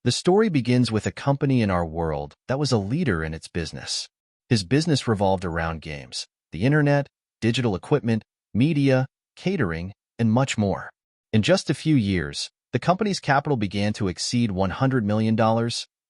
The story begins with a company in our world that was a leader in its business. His business revolved around games, the internet, digital equipment, media, catering, and much more. In just a few years, the company's capital began to exceed $100 million,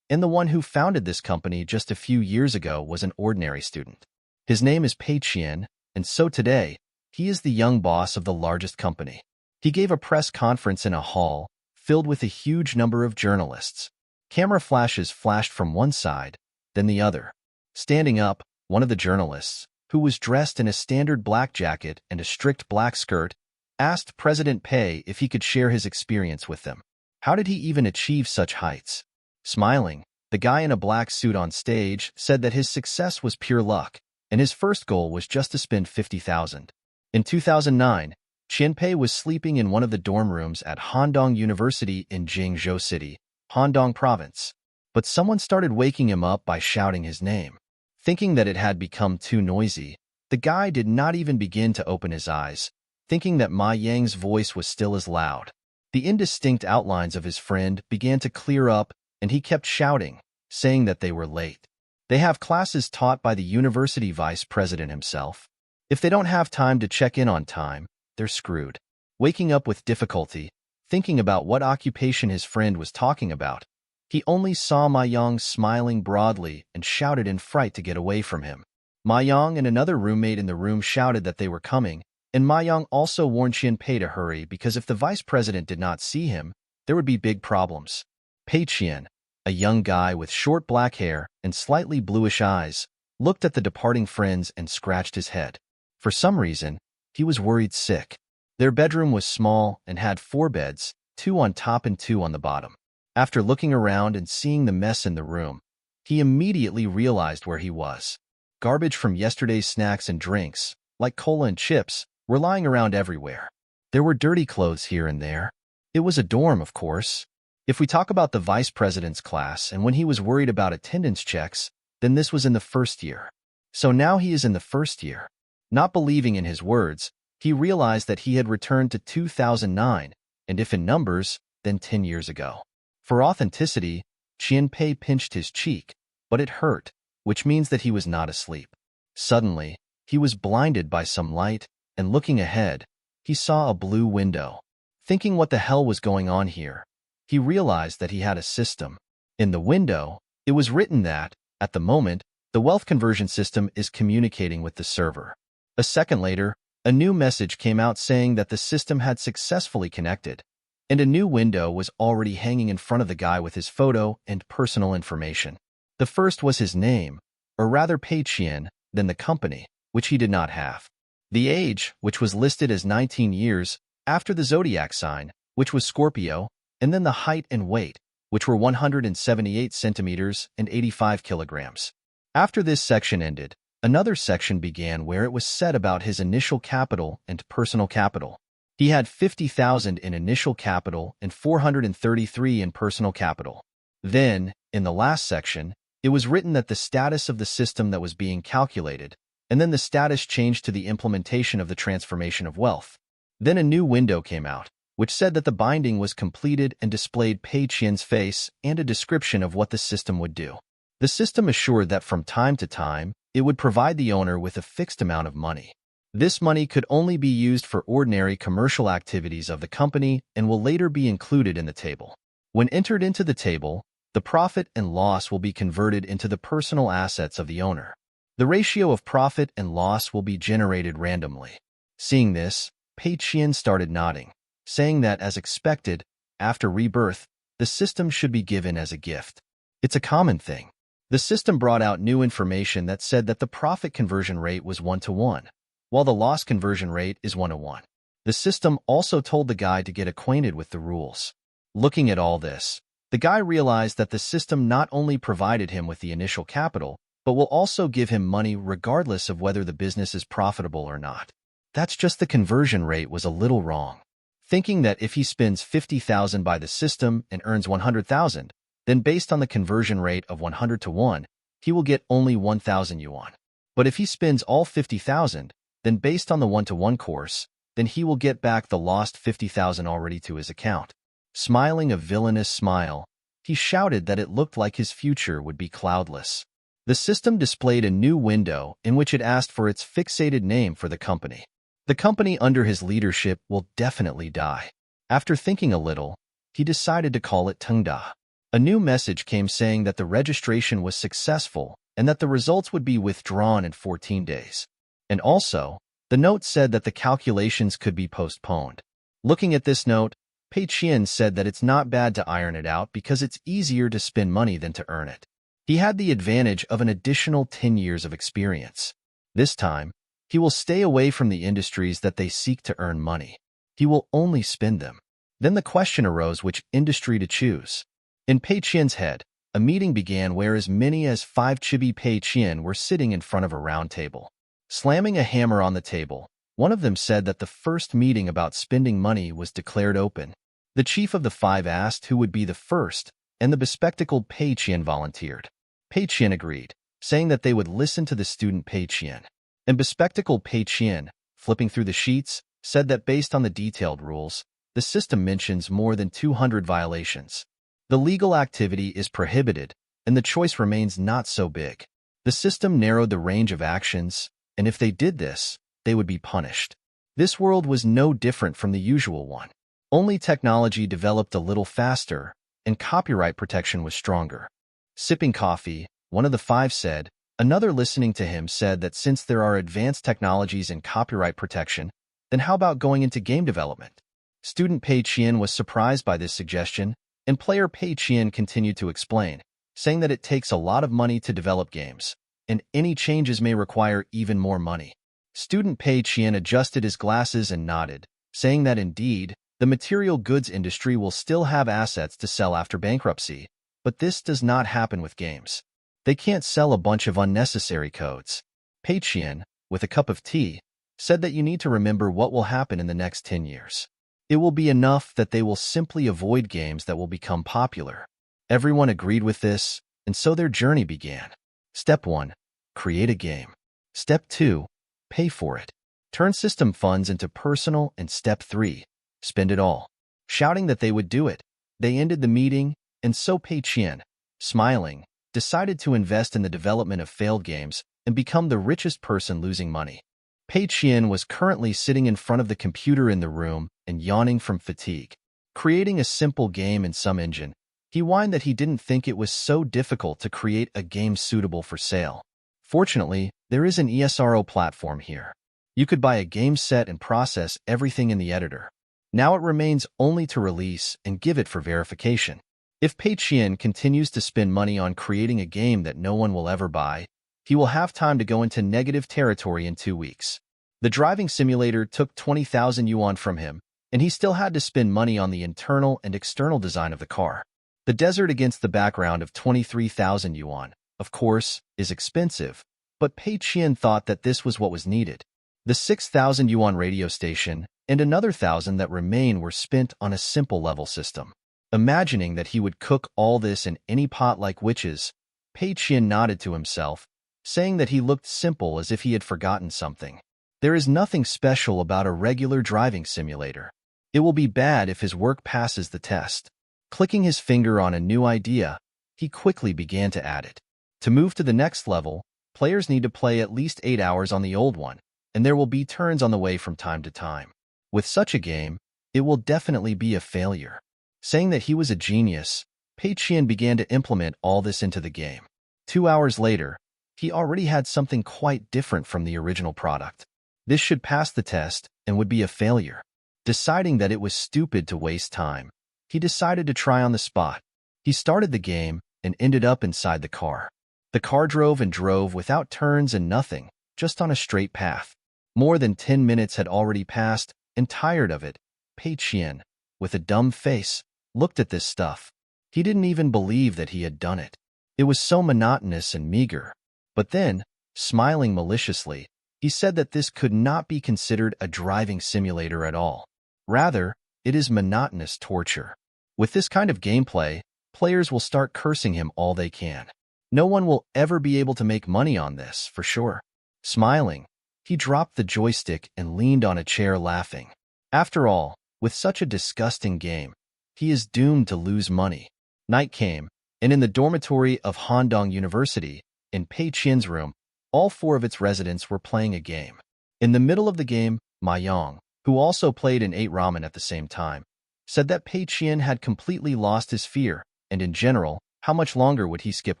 and the one who founded this company just a few years ago was an ordinary student. His name is Pei Qian, and so today, he is the young boss of the largest company. He gave a press conference in a hall filled with a huge number of journalists. Camera flashes flashed from one side, then the other. Standing up, one of the journalists, who was dressed in a standard black jacket and a strict black skirt, asked President Pei if he could share his experience with them. How did he even achieve such heights? Smiling, the guy in a black suit on stage said that his success was pure luck, and his first goal was just to spend $50,000. In 2009, Qianpei was sleeping in one of the dorm rooms at Handong University in Jingzhou City, Handong Province. But someone started waking him up by shouting his name. Thinking that it had become too noisy, the guy did not even begin to open his eyes, thinking that Ma Yang's voice was still as loud. The indistinct outlines of his friend began to clear up, and he kept shouting, saying that they were late. They have classes taught by the university vice president himself. If they don't have time to check in on time, they're screwed. Waking up with difficulty, thinking about what occupation his friend was talking about, he only saw Ma Yang smiling broadly and shouted in fright to get away from him. Ma Yang and another roommate in the room shouted that they were coming, and Ma Yang also warned Qianpei to hurry because if the vice president did not see him, there would be big problems. Pei Qian, a young guy with short black hair and slightly bluish eyes, looked at the departing friends and scratched his head. For some reason, he was worried sick. Their bedroom was small and had 4 beds, 2 on top and 2 on the bottom. After looking around and seeing the mess in the room, he immediately realized where he was. Garbage from yesterday's snacks and drinks, like cola and chips, were lying around everywhere. There were dirty clothes here and there. It was a dorm, of course. If we talk about the vice president's class and when he was worried about attendance checks, then this was in the first year. So now he is in the first year. Not believing in his words, he realized that he had returned to 2009, and if in numbers, then 10 years ago. For authenticity, Qianpei pinched his cheek, but it hurt, which means that he was not asleep. Suddenly, he was blinded by some light, and looking ahead, he saw a blue window. Thinking what the hell was going on here, he realized that he had a system. In the window, it was written that, at the moment, the wealth conversion system is communicating with the server. A second later, a new message came out saying that the system had successfully connected, and a new window was already hanging in front of the guy with his photo and personal information. The first was his name, or rather Pei Qian, then the company, which he did not have. The age, which was listed as 19 years, after the zodiac sign, which was Scorpio, and then the height and weight, which were 178 centimeters and 85 kilograms. After this section ended, another section began where it was said about his initial capital and personal capital. He had 50,000 in initial capital and 433 in personal capital. Then, in the last section, it was written that the status of the system that was being calculated, and then the status changed to the implementation of the transformation of wealth. Then a new window came out, which said that the binding was completed and displayed Pei Qian's face and a description of what the system would do. The system assured that from time to time, it would provide the owner with a fixed amount of money. This money could only be used for ordinary commercial activities of the company and will later be included in the table. When entered into the table, the profit and loss will be converted into the personal assets of the owner. The ratio of profit and loss will be generated randomly. Seeing this, Pei Qian started nodding, saying that as expected, after rebirth, the system should be given as a gift. It's a common thing. The system brought out new information that said that the profit conversion rate was 1-to-1, while the loss conversion rate is 1-to-1. The system also told the guy to get acquainted with the rules. Looking at all this, the guy realized that the system not only provided him with the initial capital, but will also give him money regardless of whether the business is profitable or not. That's just the conversion rate was a little wrong. Thinking that if he spends 50,000 by the system and earns 100,000, then based on the conversion rate of 100-to-1, he will get only 1,000 yuan. But if he spends all 50,000, then based on the 1-to-1 course, then he will get back the lost 50,000 already to his account. Smiling a villainous smile, He shouted that it looked like his future would be cloudless. The system displayed a new window in which it asked for its fixated name for the company. The company under his leadership will definitely die. After thinking a little, he decided to call it Tengda. A new message came saying that the registration was successful and that the results would be withdrawn in 14 days. And also, the note said that the calculations could be postponed. Looking at this note, Pei Qian said that it's not bad to iron it out because it's easier to spend money than to earn it. He had the advantage of an additional 10 years of experience. This time, he will stay away from the industries that they seek to earn money. He will only spend them. Then the question arose which industry to choose. In Pei Qian's head, a meeting began where as many as 5 chibi Pei Qian were sitting in front of a round table. Slamming a hammer on the table, one of them said that the first meeting about spending money was declared open. The chief of the 5 asked who would be the first, and the bespectacled Pei Qian volunteered. Pei Qian agreed, saying that they would listen to the student Pei Qian. And bespectacled Pei Qian, flipping through the sheets, said that based on the detailed rules, the system mentions more than 200 violations. The legal activity is prohibited, and the choice remains not so big. The system narrowed the range of actions, and if they did this, they would be punished. This world was no different from the usual one. Only technology developed a little faster, and copyright protection was stronger. Sipping coffee, one of the 5 said. Another listening to him said that since there are advanced technologies in copyright protection, then how about going into game development? Student Pei Qian was surprised by this suggestion, and player Pei Qian continued to explain, saying that it takes a lot of money to develop games, and any changes may require even more money. Student Pei Qian adjusted his glasses and nodded, saying that indeed, the material goods industry will still have assets to sell after bankruptcy, but this does not happen with games. They can't sell a bunch of unnecessary codes. Pei Qian, with a cup of tea, said that you need to remember what will happen in the next 10 years. It will be enough that they will simply avoid games that will become popular. Everyone agreed with this, and so their journey began. Step 1. Create a game. Step 2. Pay for it. Turn system funds into personal, and Step 3. Spend it all. Shouting that they would do it, they ended the meeting, and so Pei Qian, smiling, decided to invest in the development of failed games and become the richest person losing money. Pei Qian was currently sitting in front of the computer in the room and yawning from fatigue. Creating a simple game in some engine, he whined that he didn't think it was so difficult to create a game suitable for sale. Fortunately, there is an ESRO platform here. You could buy a game set and process everything in the editor. Now it remains only to release and give it for verification. If Pei Qian continues to spend money on creating a game that no one will ever buy, he will have time to go into negative territory in 2 weeks. The driving simulator took 20,000 yuan from him, and he still had to spend money on the internal and external design of the car. The desert against the background of 23,000 yuan, of course, is expensive, but Pei Qian thought that this was what was needed. The 6,000 yuan radio station and another 1,000 that remain were spent on a simple level system. Imagining that he would cook all this in any pot like witches, Pei Qian nodded to himself, saying that he looked simple as if he had forgotten something. There is nothing special about a regular driving simulator. It will be bad if his work passes the test. Clicking his finger on a new idea, he quickly began to add it. To move to the next level, players need to play at least 8 hours on the old one, and there will be turns on the way from time to time. With such a game, it will definitely be a failure. Saying that he was a genius, Pei Qian began to implement all this into the game. 2 hours later, he already had something quite different from the original product. This should pass the test and would be a failure. Deciding that it was stupid to waste time, he decided to try on the spot. He started the game and ended up inside the car. The car drove and drove without turns and nothing, just on a straight path. More than 10 minutes had already passed, and tired of it, Pei Qian, with a dumb face, looked at this stuff. He didn't even believe that he had done it. It was so monotonous and meager. But then, smiling maliciously, he said that this could not be considered a driving simulator at all. Rather, it is monotonous torture. With this kind of gameplay, players will start cursing him all they can. No one will ever be able to make money on this, for sure. Smiling, he dropped the joystick and leaned on a chair laughing. After all, with such a disgusting game, he is doomed to lose money. Night came, and in the dormitory of Handong University, in Pei Qian's room, all 4 of its residents were playing a game. In the middle of the game, Ma Yang, who also played and ate ramen at the same time, said that Pei Qian had completely lost his fear, and in general, how much longer would he skip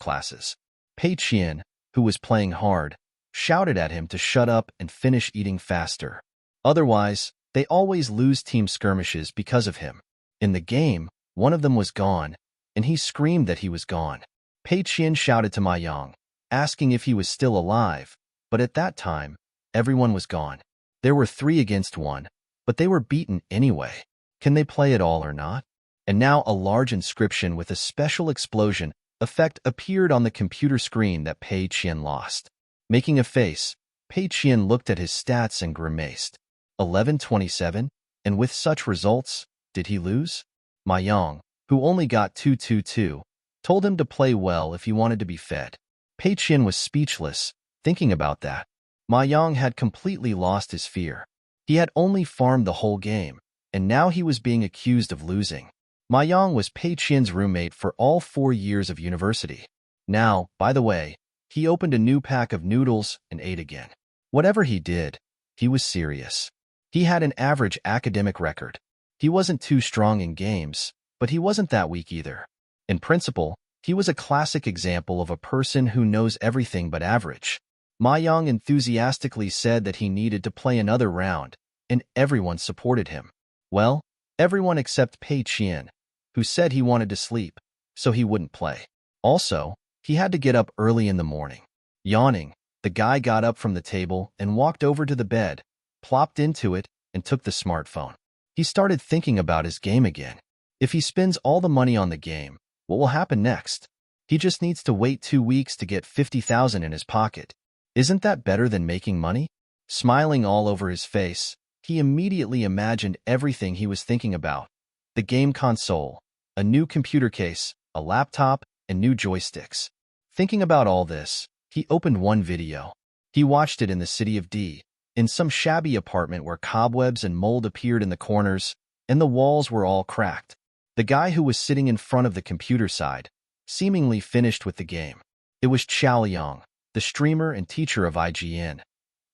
classes? Pei Qian, who was playing hard, shouted at him to shut up and finish eating faster. Otherwise, they always lose team skirmishes because of him. In the game, one of them was gone, and he screamed that he was gone. Pei Qian shouted to Ma Yang, asking if he was still alive, but at that time, everyone was gone. There were 3 against 1, but they were beaten anyway. Can they play at all or not? And now a large inscription with a special explosion effect appeared on the computer screen that Pei Qian lost. Making a face, Pei Qian looked at his stats and grimaced. 1127, and with such results, did he lose? Ma Yang, who only got 222, told him to play well if he wanted to be fed. Pei Qian was speechless, thinking about that. Ma Yang had completely lost his fear. He had only farmed the whole game, and now he was being accused of losing. Ma Yang was Pei Qian's roommate for all 4 years of university. Now, by the way, he opened a new pack of noodles and ate again. Whatever he did, he was serious. He had an average academic record. He wasn't too strong in games, but he wasn't that weak either. In principle, he was a classic example of a person who knows everything but average. Ma Yang enthusiastically said that he needed to play another round, and everyone supported him. Well, everyone except Pei Qian, who said he wanted to sleep, so he wouldn't play. Also, he had to get up early in the morning. Yawning, the guy got up from the table and walked over to the bed, plopped into it, and took the smartphone. He started thinking about his game again. If he spends all the money on the game, what will happen next? He just needs to wait 2 weeks to get 50,000 in his pocket. Isn't that better than making money? Smiling all over his face, he immediately imagined everything he was thinking about. The game console, a new computer case, a laptop, and new joysticks. Thinking about all this, he opened one video. He watched it in the city of D, in some shabby apartment where cobwebs and mold appeared in the corners, and the walls were all cracked. The guy who was sitting in front of the computer side, seemingly finished with the game. It was Chao Yang, the streamer and teacher of IGN.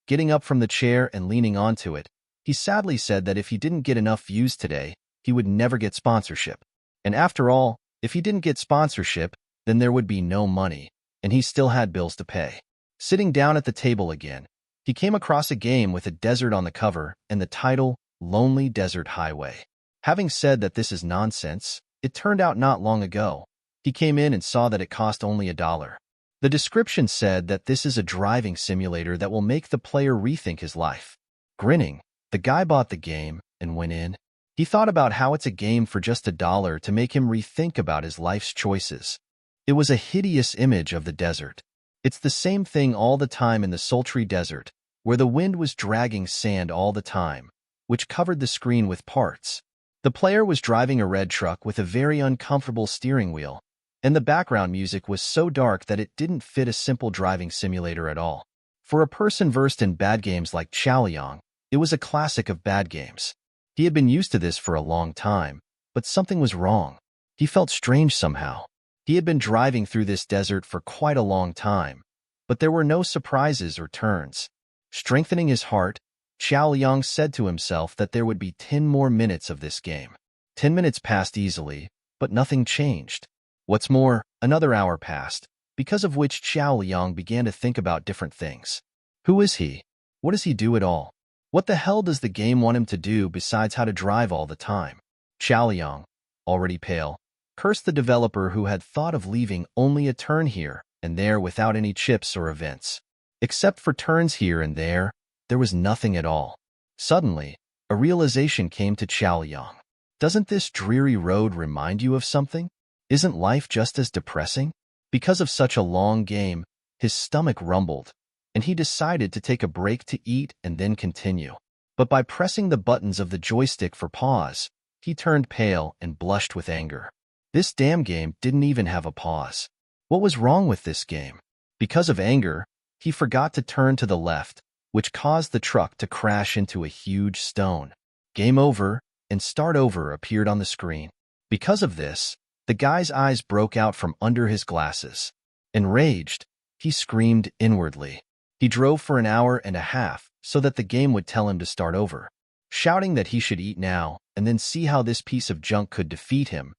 Getting up from the chair and leaning onto it, he sadly said that if he didn't get enough views today, he would never get sponsorship. And after all, if he didn't get sponsorship, then there would be no money, and he still had bills to pay. Sitting down at the table again, he came across a game with a desert on the cover and the title, Lonely Desert Highway. Having said that this is nonsense, it turned out not long ago. He came in and saw that it cost only $1. The description said that this is a driving simulator that will make the player rethink his life. Grinning, the guy bought the game and went in. He thought about how it's a game for just $1 to make him rethink about his life's choices. It was a hideous image of the desert. It's the same thing all the time in the sultry desert, where the wind was dragging sand all the time, which covered the screen with parts. The player was driving a red truck with a very uncomfortable steering wheel, and the background music was so dark that it didn't fit a simple driving simulator at all. For a person versed in bad games like Chao Yang, it was a classic of bad games. He had been used to this for a long time, but something was wrong. He felt strange somehow. He had been driving through this desert for quite a long time, but there were no surprises or turns. Strengthening his heart, Chao Yang said to himself that there would be 10 more minutes of this game. 10 minutes passed easily, but nothing changed. What's more, another hour passed, because of which Chao Yang began to think about different things. Who is he? What does he do at all? What the hell does the game want him to do besides how to drive all the time? Chao Yang, already pale, cursed the developer who had thought of leaving only a turn here and there without any chips or events. Except for turns here and there was nothing at all. Suddenly, a realization came to Chao Yang. Doesn't this dreary road remind you of something? Isn't life just as depressing? Because of such a long game, his stomach rumbled, and he decided to take a break to eat and then continue. But by pressing the buttons of the joystick for pause, he turned pale and blushed with anger. This damn game didn't even have a pause. What was wrong with this game? Because of anger, he forgot to turn to the left, which caused the truck to crash into a huge stone. Game over and start over appeared on the screen. Because of this, The guy's eyes broke out from under his glasses. Enraged, he screamed inwardly. He drove for an hour and a half so that the game would tell him to start over. Shouting that he should eat now and then see how this piece of junk could defeat him,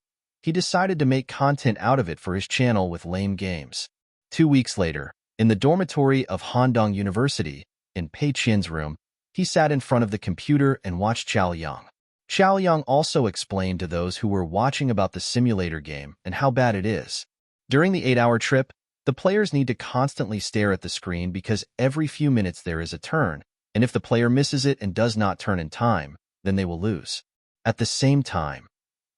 he decided to make content out of it for his channel with lame games. 2 weeks later, in the dormitory of Handong University, in Pei Qian's room, he sat in front of the computer and watched Chao Yang. Chao Yang also explained to those who were watching about the simulator game and how bad it is. During the 8-hour trip, the players need to constantly stare at the screen because every few minutes there is a turn, and if the player misses it and does not turn in time, then they will lose. At the same time,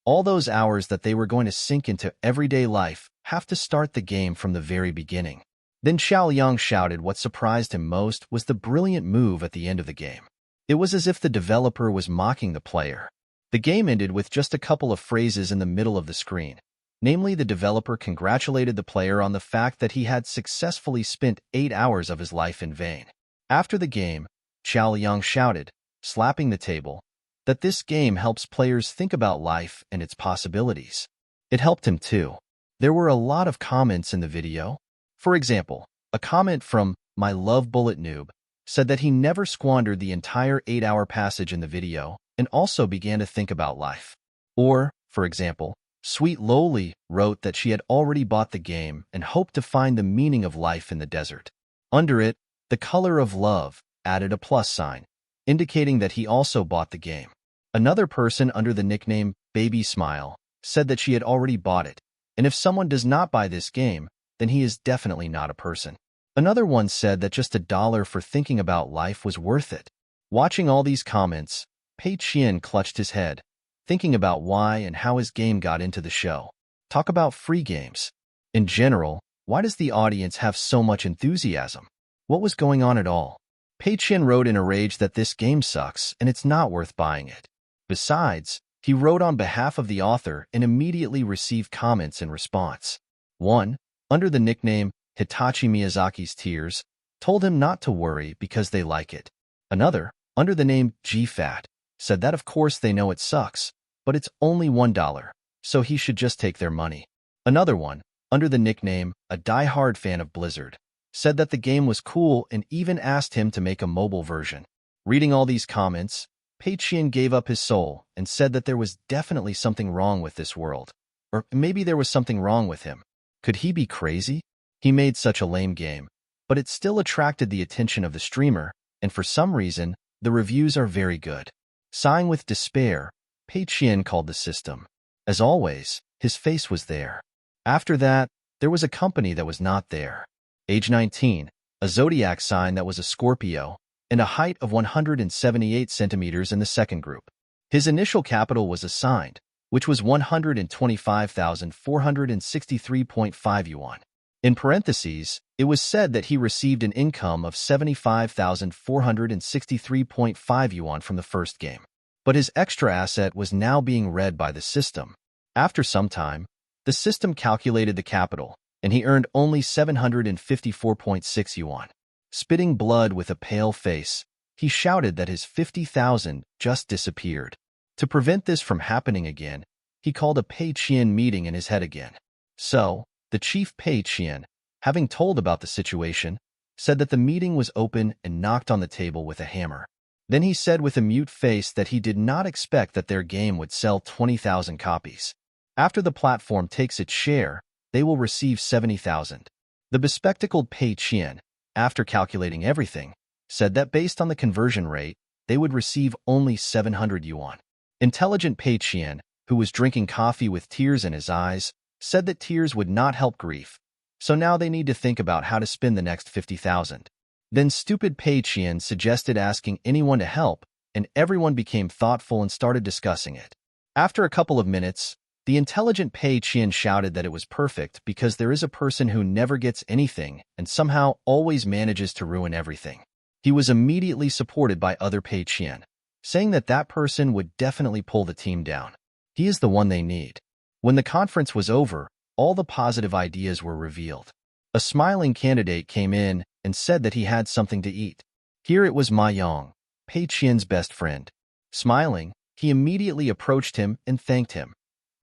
all those hours that they were going to sink into everyday life have to start the game from the very beginning. Then Xiao Yang shouted what surprised him most was the brilliant move at the end of the game. It was as if the developer was mocking the player. The game ended with just a couple of phrases in the middle of the screen. Namely, the developer congratulated the player on the fact that he had successfully spent 8 hours of his life in vain. After the game, Xiao Yang shouted, slapping the table, that this game helps players think about life and its possibilities. It helped him too. There were a lot of comments in the video. For example, a comment from My Love Bullet Noob said that he never squandered the entire 8-hour passage in the video and also began to think about life. Or, for example, Sweet Lowly wrote that she had already bought the game and hoped to find the meaning of life in the desert. Under it, The Color of Love added a plus sign, indicating that he also bought the game. Another person under the nickname Baby Smile said that she had already bought it, and if someone does not buy this game, then he is definitely not a person. Another one said that just $1 for thinking about life was worth it. Watching all these comments, Pei Qian clutched his head, thinking about why and how his game got into the show. Talk about free games. In general, why does the audience have so much enthusiasm? What was going on at all? Pei Qian wrote in a rage that this game sucks and it's not worth buying it. Besides, he wrote on behalf of the author and immediately received comments in response. One, under the nickname Hitachi Miyazaki's Tears, told him not to worry because they like it. Another, under the name GFAT, said that of course they know it sucks, but it's only $1, so he should just take their money. Another one, under the nickname A Die-Hard Fan of Blizzard, said that the game was cool and even asked him to make a mobile version. Reading all these comments, Pei Qian gave up his soul and said that there was definitely something wrong with this world. Or maybe there was something wrong with him. Could he be crazy? He made such a lame game, but it still attracted the attention of the streamer, and for some reason, the reviews are very good. Sighing with despair, Pei Qian called the system. As always, his face was there. After that, there was a company that was not there. Age 19, a zodiac sign that was a Scorpio, and a height of 178 centimeters in the second group. His initial capital was assigned, which was 125,463.5 yuan. In parentheses, it was said that he received an income of 75,463.5 yuan from the first game. But his extra asset was now being read by the system. After some time, the system calculated the capital, and he earned only 754.6 yuan. Spitting blood with a pale face, he shouted that his 50,000 just disappeared. To prevent this from happening again, he called a Pei Qian meeting in his head again. So, the chief Pei Qian, having told about the situation, said that the meeting was open and knocked on the table with a hammer. Then he said with a mute face that he did not expect that their game would sell 20,000 copies. After the platform takes its share, they will receive 70,000. The bespectacled Pei Qian, after calculating everything, said that based on the conversion rate, they would receive only 700 yuan. Intelligent Pei Qian, who was drinking coffee with tears in his eyes, said that tears would not help grief, so now they need to think about how to spend the next 50,000. Then stupid Pei Qian suggested asking anyone to help, and everyone became thoughtful and started discussing it. After a couple of minutes, the intelligent Pei Qian shouted that it was perfect because there is a person who never gets anything and somehow always manages to ruin everything. He was immediately supported by other Pei Qian, saying that that person would definitely pull the team down. He is the one they need. When the conference was over, all the positive ideas were revealed. A smiling candidate came in and said that he had something to eat. Here it was Ma Yang, Pei Qian's best friend. Smiling, he immediately approached him and thanked him.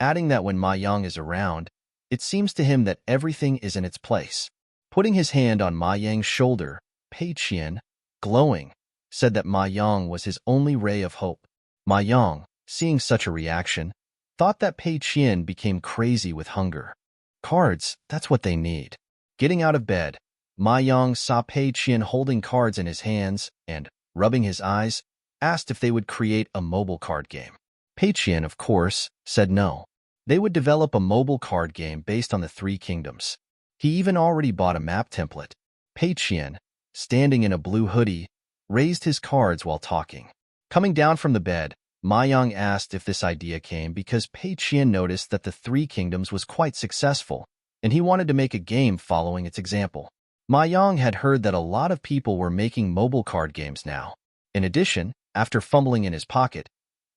adding that when Ma Yang is around, it seems to him that everything is in its place. Putting his hand on Ma Yang's shoulder, Pei Qian, glowing, said that Ma Yang was his only ray of hope. Ma Yang, seeing such a reaction, thought that Pei Qian became crazy with hunger. Cards, that's what they need. Getting out of bed, Ma Yang saw Pei Qian holding cards in his hands and, rubbing his eyes, asked if they would create a mobile card game. Pei Qian, of course, said no. They would develop a mobile card game based on the Three Kingdoms. He even already bought a map template. Pei Qian, standing in a blue hoodie, raised his cards while talking. Coming down from the bed, Ma Yang asked if this idea came because Pei Qian noticed that the Three Kingdoms was quite successful, and he wanted to make a game following its example. Ma Yang had heard that a lot of people were making mobile card games now. In addition, after fumbling in his pocket,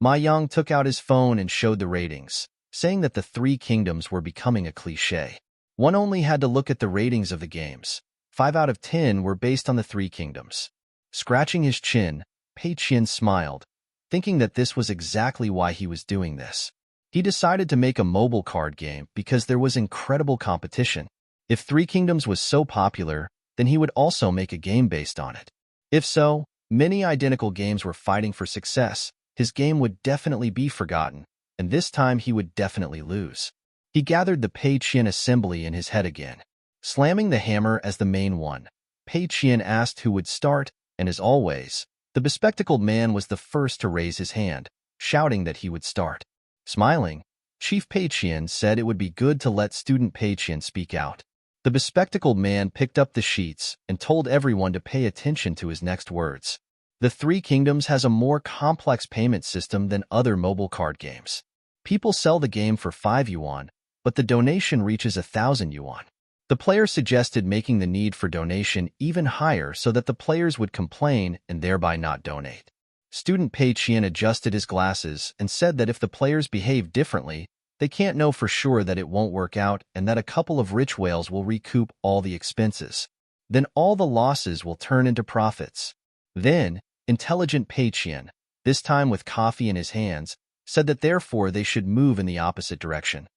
Ma Yang took out his phone and showed the ratings, saying that the Three Kingdoms were becoming a cliché. One only had to look at the ratings of the games. 5 out of 10 were based on the Three Kingdoms. Scratching his chin, Pei Qian smiled, thinking that this was exactly why he was doing this. He decided to make a mobile card game because there was incredible competition. If Three Kingdoms was so popular, then he would also make a game based on it. If so, many identical games were fighting for success. His game would definitely be forgotten, and this time he would definitely lose. He gathered the Pei Qian assembly in his head again. Slamming the hammer as the main one, Pei Qian asked who would start, and as always, the bespectacled man was the first to raise his hand, shouting that he would start. Smiling, Chief Pei Qian said it would be good to let student Pei Qian speak out. The bespectacled man picked up the sheets and told everyone to pay attention to his next words. The Three Kingdoms has a more complex payment system than other mobile card games. People sell the game for 5 yuan, but the donation reaches 1,000 yuan. The player suggested making the need for donation even higher so that the players would complain and thereby not donate. Student Pei Qian adjusted his glasses and said that if the players behave differently, they can't know for sure that it won't work out and that a couple of rich whales will recoup all the expenses. Then all the losses will turn into profits. Then, intelligent Pei Qian, this time with coffee in his hands, said that therefore they should move in the opposite direction.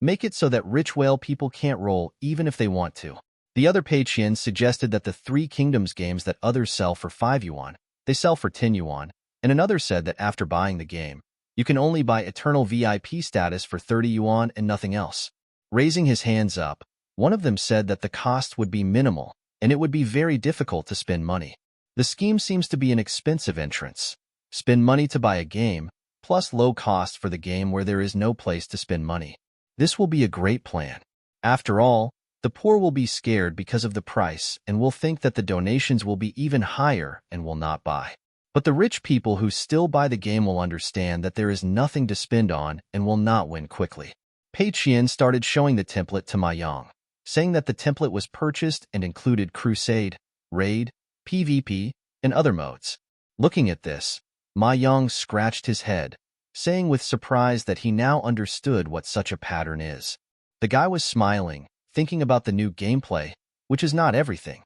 Make it so that rich whale people can't roll even if they want to. The other Pei Qian suggested that the Three Kingdoms games that others sell for 5 yuan, they sell for 10 yuan, and another said that after buying the game, you can only buy eternal VIP status for 30 yuan and nothing else. Raising his hands up, one of them said that the cost would be minimal, and it would be very difficult to spend money. The scheme seems to be an expensive entrance. Spend money to buy a game, plus low cost for the game where there is no place to spend money. This will be a great plan. After all, the poor will be scared because of the price and will think that the donations will be even higher and will not buy. But the rich people who still buy the game will understand that there is nothing to spend on and will not win quickly. Pei Qian started showing the template to Ma Yang, saying that the template was purchased and included Crusade, Raid, PvP, and other modes. Looking at this, Ma Yang scratched his head, saying with surprise that he now understood what such a pattern is. The guy was smiling, thinking about the new gameplay, which is not everything.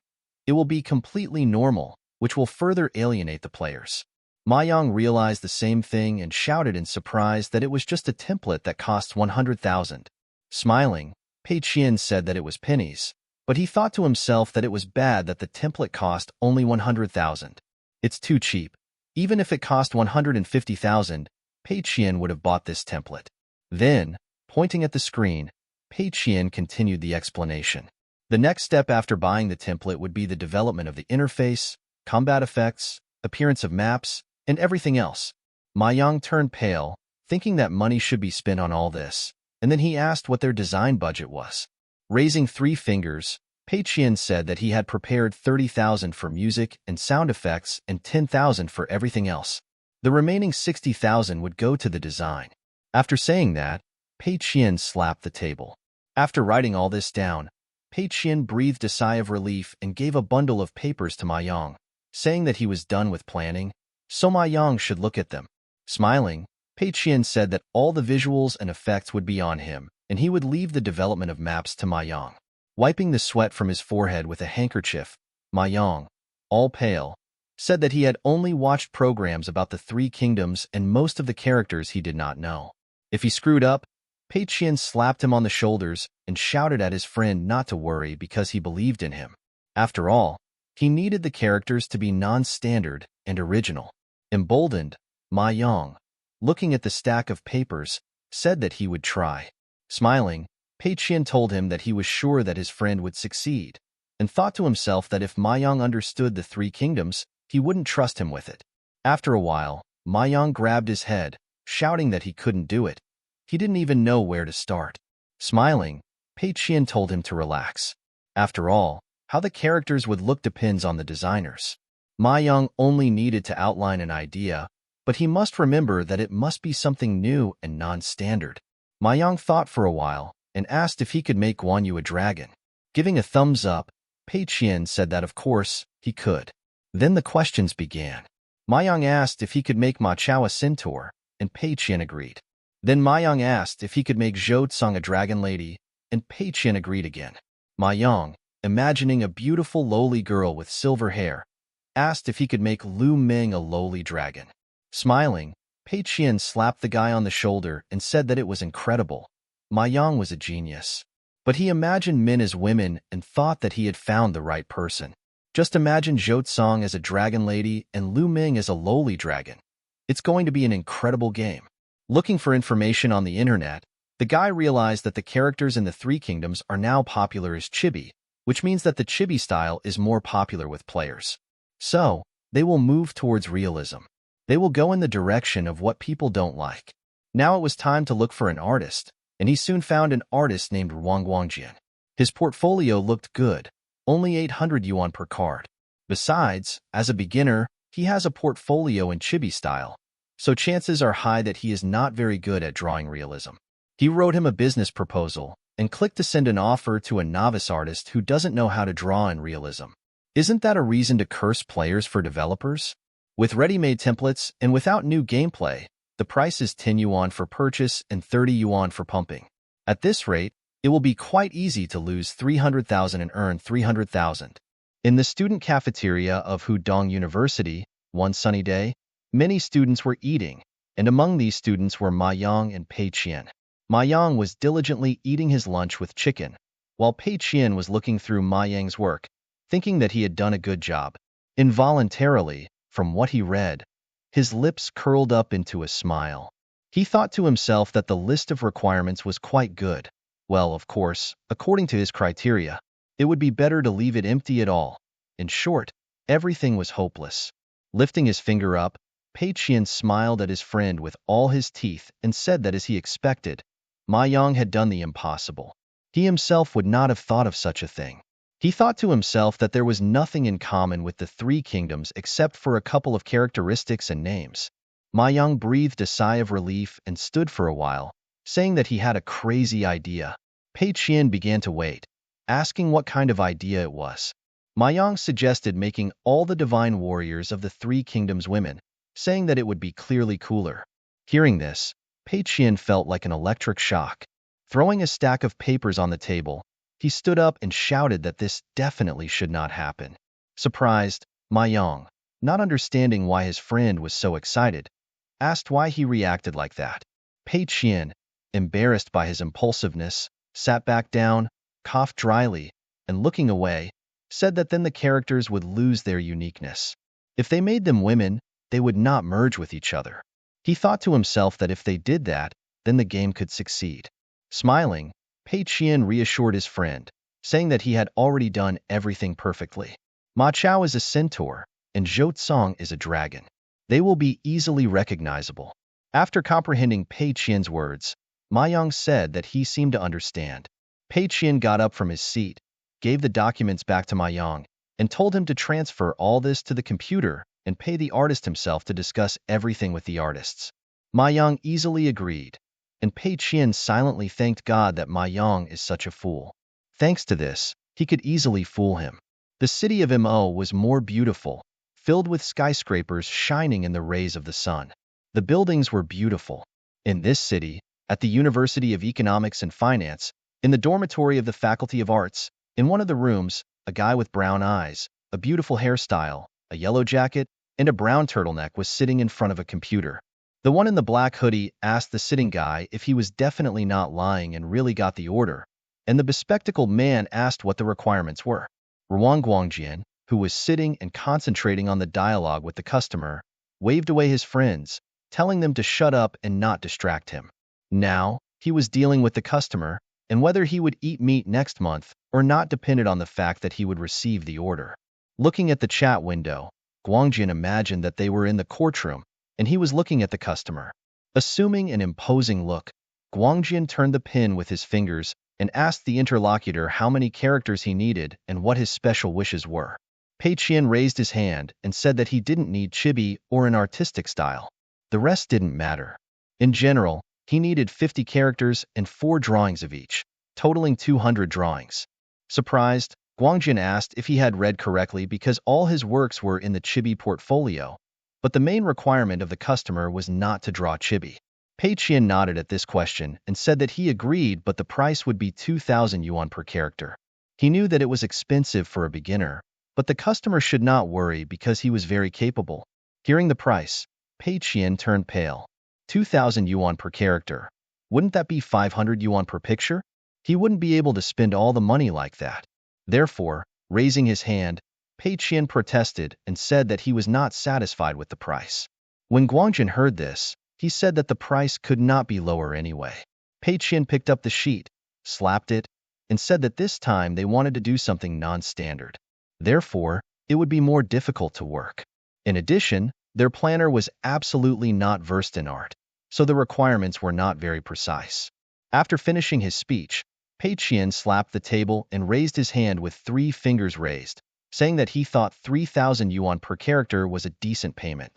It will be completely normal, which will further alienate the players. Ma Yang realized the same thing and shouted in surprise that it was just a template that cost 100,000. Smiling, Pei Qian said that it was pennies, but he thought to himself that it was bad that the template cost only 100,000. It's too cheap. Even if it cost 150,000, Pei Qian would have bought this template. Then, pointing at the screen, Pei Qian continued the explanation. The next step after buying the template would be the development of the interface, combat effects, appearance of maps, and everything else. Ma Yang turned pale, thinking that money should be spent on all this, and then he asked what their design budget was. Raising 3 fingers, Pei Qian said that he had prepared 30,000 for music and sound effects and 10,000 for everything else. The remaining 60,000 would go to the design. After saying that, Pei Qian slapped the table. After writing all this down, Pei Qian breathed a sigh of relief and gave a bundle of papers to Ma Yang, saying that he was done with planning, so Ma Yang should look at them. Smiling, Pei Qian said that all the visuals and effects would be on him, and he would leave the development of maps to Ma Yang. Wiping the sweat from his forehead with a handkerchief, Ma Yang, all pale, said that he had only watched programs about the Three Kingdoms and most of the characters he did not know. If he screwed up, Pei Qian slapped him on the shoulders and shouted at his friend not to worry because he believed in him. After all, he needed the characters to be non-standard and original. Emboldened, Ma Yang, looking at the stack of papers, said that he would try. Smiling, Pei Qian told him that he was sure that his friend would succeed, and thought to himself that if Ma Yang understood the three kingdoms, he wouldn't trust him with it. After a while, Ma Yang grabbed his head, shouting that he couldn't do it. He didn't even know where to start. Smiling, Pei Qian told him to relax. After all, how the characters would look depends on the designers. Ma Yang only needed to outline an idea, but he must remember that it must be something new and non-standard. Ma Yang thought for a while and asked if he could make Guan Yu a dragon. Giving a thumbs up, Pei Qian said that of course he could. Then the questions began. Ma Yang asked if he could make Ma Chao a centaur, and Pei Qian agreed. Then Ma Yang asked if he could make Zhou Tsang a dragon lady, and Pei Qian agreed again. Ma Yang, imagining a beautiful lowly girl with silver hair, asked if he could make Lu Ming a lowly dragon. Smiling, Pei Qian slapped the guy on the shoulder and said that it was incredible. Ma Yang was a genius. But he imagined men as women and thought that he had found the right person. Just imagine Zhou Tsang as a dragon lady and Lu Ming as a lowly dragon. It's going to be an incredible game. Looking for information on the internet, the guy realized that the characters in the three kingdoms are now popular as chibi, which means that the chibi style is more popular with players. So, they will move towards realism. They will go in the direction of what people don't like. Now it was time to look for an artist, and he soon found an artist named Wang Guangjian. His portfolio looked good, only 800 yuan per card. Besides, as a beginner, he has a portfolio in chibi style, so chances are high that he is not very good at drawing realism. He wrote him a business proposal and clicked to send an offer to a novice artist who doesn't know how to draw in realism. Isn't that a reason to curse players for developers? With ready-made templates and without new gameplay, the price is 10 yuan for purchase and 30 yuan for pumping. At this rate, it will be quite easy to lose 300,000 and earn 300,000. In the student cafeteria of Hudong University, one sunny day, many students were eating, and among these students were Ma Yang and Pei Qian. Ma Yang was diligently eating his lunch with chicken, while Pei Qian was looking through Ma Yang's work, thinking that he had done a good job. Involuntarily, from what he read, his lips curled up into a smile. He thought to himself that the list of requirements was quite good. Well, of course, according to his criteria, it would be better to leave it empty at all. In short, everything was hopeless. Lifting his finger up, Pei Qian smiled at his friend with all his teeth and said that as he expected, Ma Yang had done the impossible. He himself would not have thought of such a thing. He thought to himself that there was nothing in common with the three kingdoms except for a couple of characteristics and names. Ma Yang breathed a sigh of relief and stood for a while, saying that he had a crazy idea. Pei Qian began to wait, asking what kind of idea it was. Ma Yang suggested making all the divine warriors of the three kingdoms women, saying that it would be clearly cooler. Hearing this, Pei Qian felt like an electric shock. Throwing a stack of papers on the table, he stood up and shouted that this definitely should not happen. Surprised, Ma Yang, not understanding why his friend was so excited, asked why he reacted like that. Pei Qian, embarrassed by his impulsiveness, sat back down, coughed dryly, and looking away, said that then the characters would lose their uniqueness. If they made them women, they would not merge with each other. He thought to himself that if they did that, then the game could succeed. Smiling, Pei Qian reassured his friend, saying that he had already done everything perfectly. Ma Chao is a centaur, and Zhou Tsang is a dragon. They will be easily recognizable. After comprehending Pei Qian's words, Ma Yang said that he seemed to understand. Pei Qian got up from his seat, gave the documents back to Ma Yang, and told him to transfer all this to the computer and pay the artist himself to discuss everything with the artists. Ma Yang easily agreed, and Pei Qian silently thanked God that Ma Yang is such a fool. Thanks to this, he could easily fool him. The city of Mo was more beautiful, filled with skyscrapers shining in the rays of the sun. The buildings were beautiful. In this city, at the University of Economics and Finance, in the dormitory of the Faculty of Arts, in one of the rooms, a guy with brown eyes, a beautiful hairstyle, a yellow jacket, and a brown turtleneck was sitting in front of a computer. The one in the black hoodie asked the sitting guy if he was definitely not lying and really got the order, and the bespectacled man asked what the requirements were. Ruang Guangjian, who was sitting and concentrating on the dialogue with the customer, waved away his friends, telling them to shut up and not distract him. Now, he was dealing with the customer, and whether he would eat meat next month or not depended on the fact that he would receive the order. Looking at the chat window, Guangjian imagined that they were in the courtroom, and he was looking at the customer. Assuming an imposing look, Guangjian turned the pen with his fingers and asked the interlocutor how many characters he needed and what his special wishes were. Pei Qian raised his hand and said that he didn't need chibi or an artistic style. The rest didn't matter. In general, he needed 50 characters and 4 drawings of each, totaling 200 drawings. Surprised, Guangjian asked if he had read correctly because all his works were in the chibi portfolio, but the main requirement of the customer was not to draw chibi. Pei Qian nodded at this question and said that he agreed, but the price would be 2,000 yuan per character. He knew that it was expensive for a beginner, but the customer should not worry because he was very capable. Hearing the price, Pei Qian turned pale. 2,000 yuan per character. Wouldn't that be 500 yuan per picture? He wouldn't be able to spend all the money like that. Therefore, raising his hand, Pei Qian protested and said that he was not satisfied with the price. When Guangjian heard this, he said that the price could not be lower anyway. Pei Qian picked up the sheet, slapped it, and said that this time they wanted to do something non-standard. Therefore, it would be more difficult to work. In addition, their planner was absolutely not versed in art, so the requirements were not very precise. After finishing his speech, Pei Qian slapped the table and raised his hand with 3 fingers raised, saying that he thought 3,000 yuan per character was a decent payment.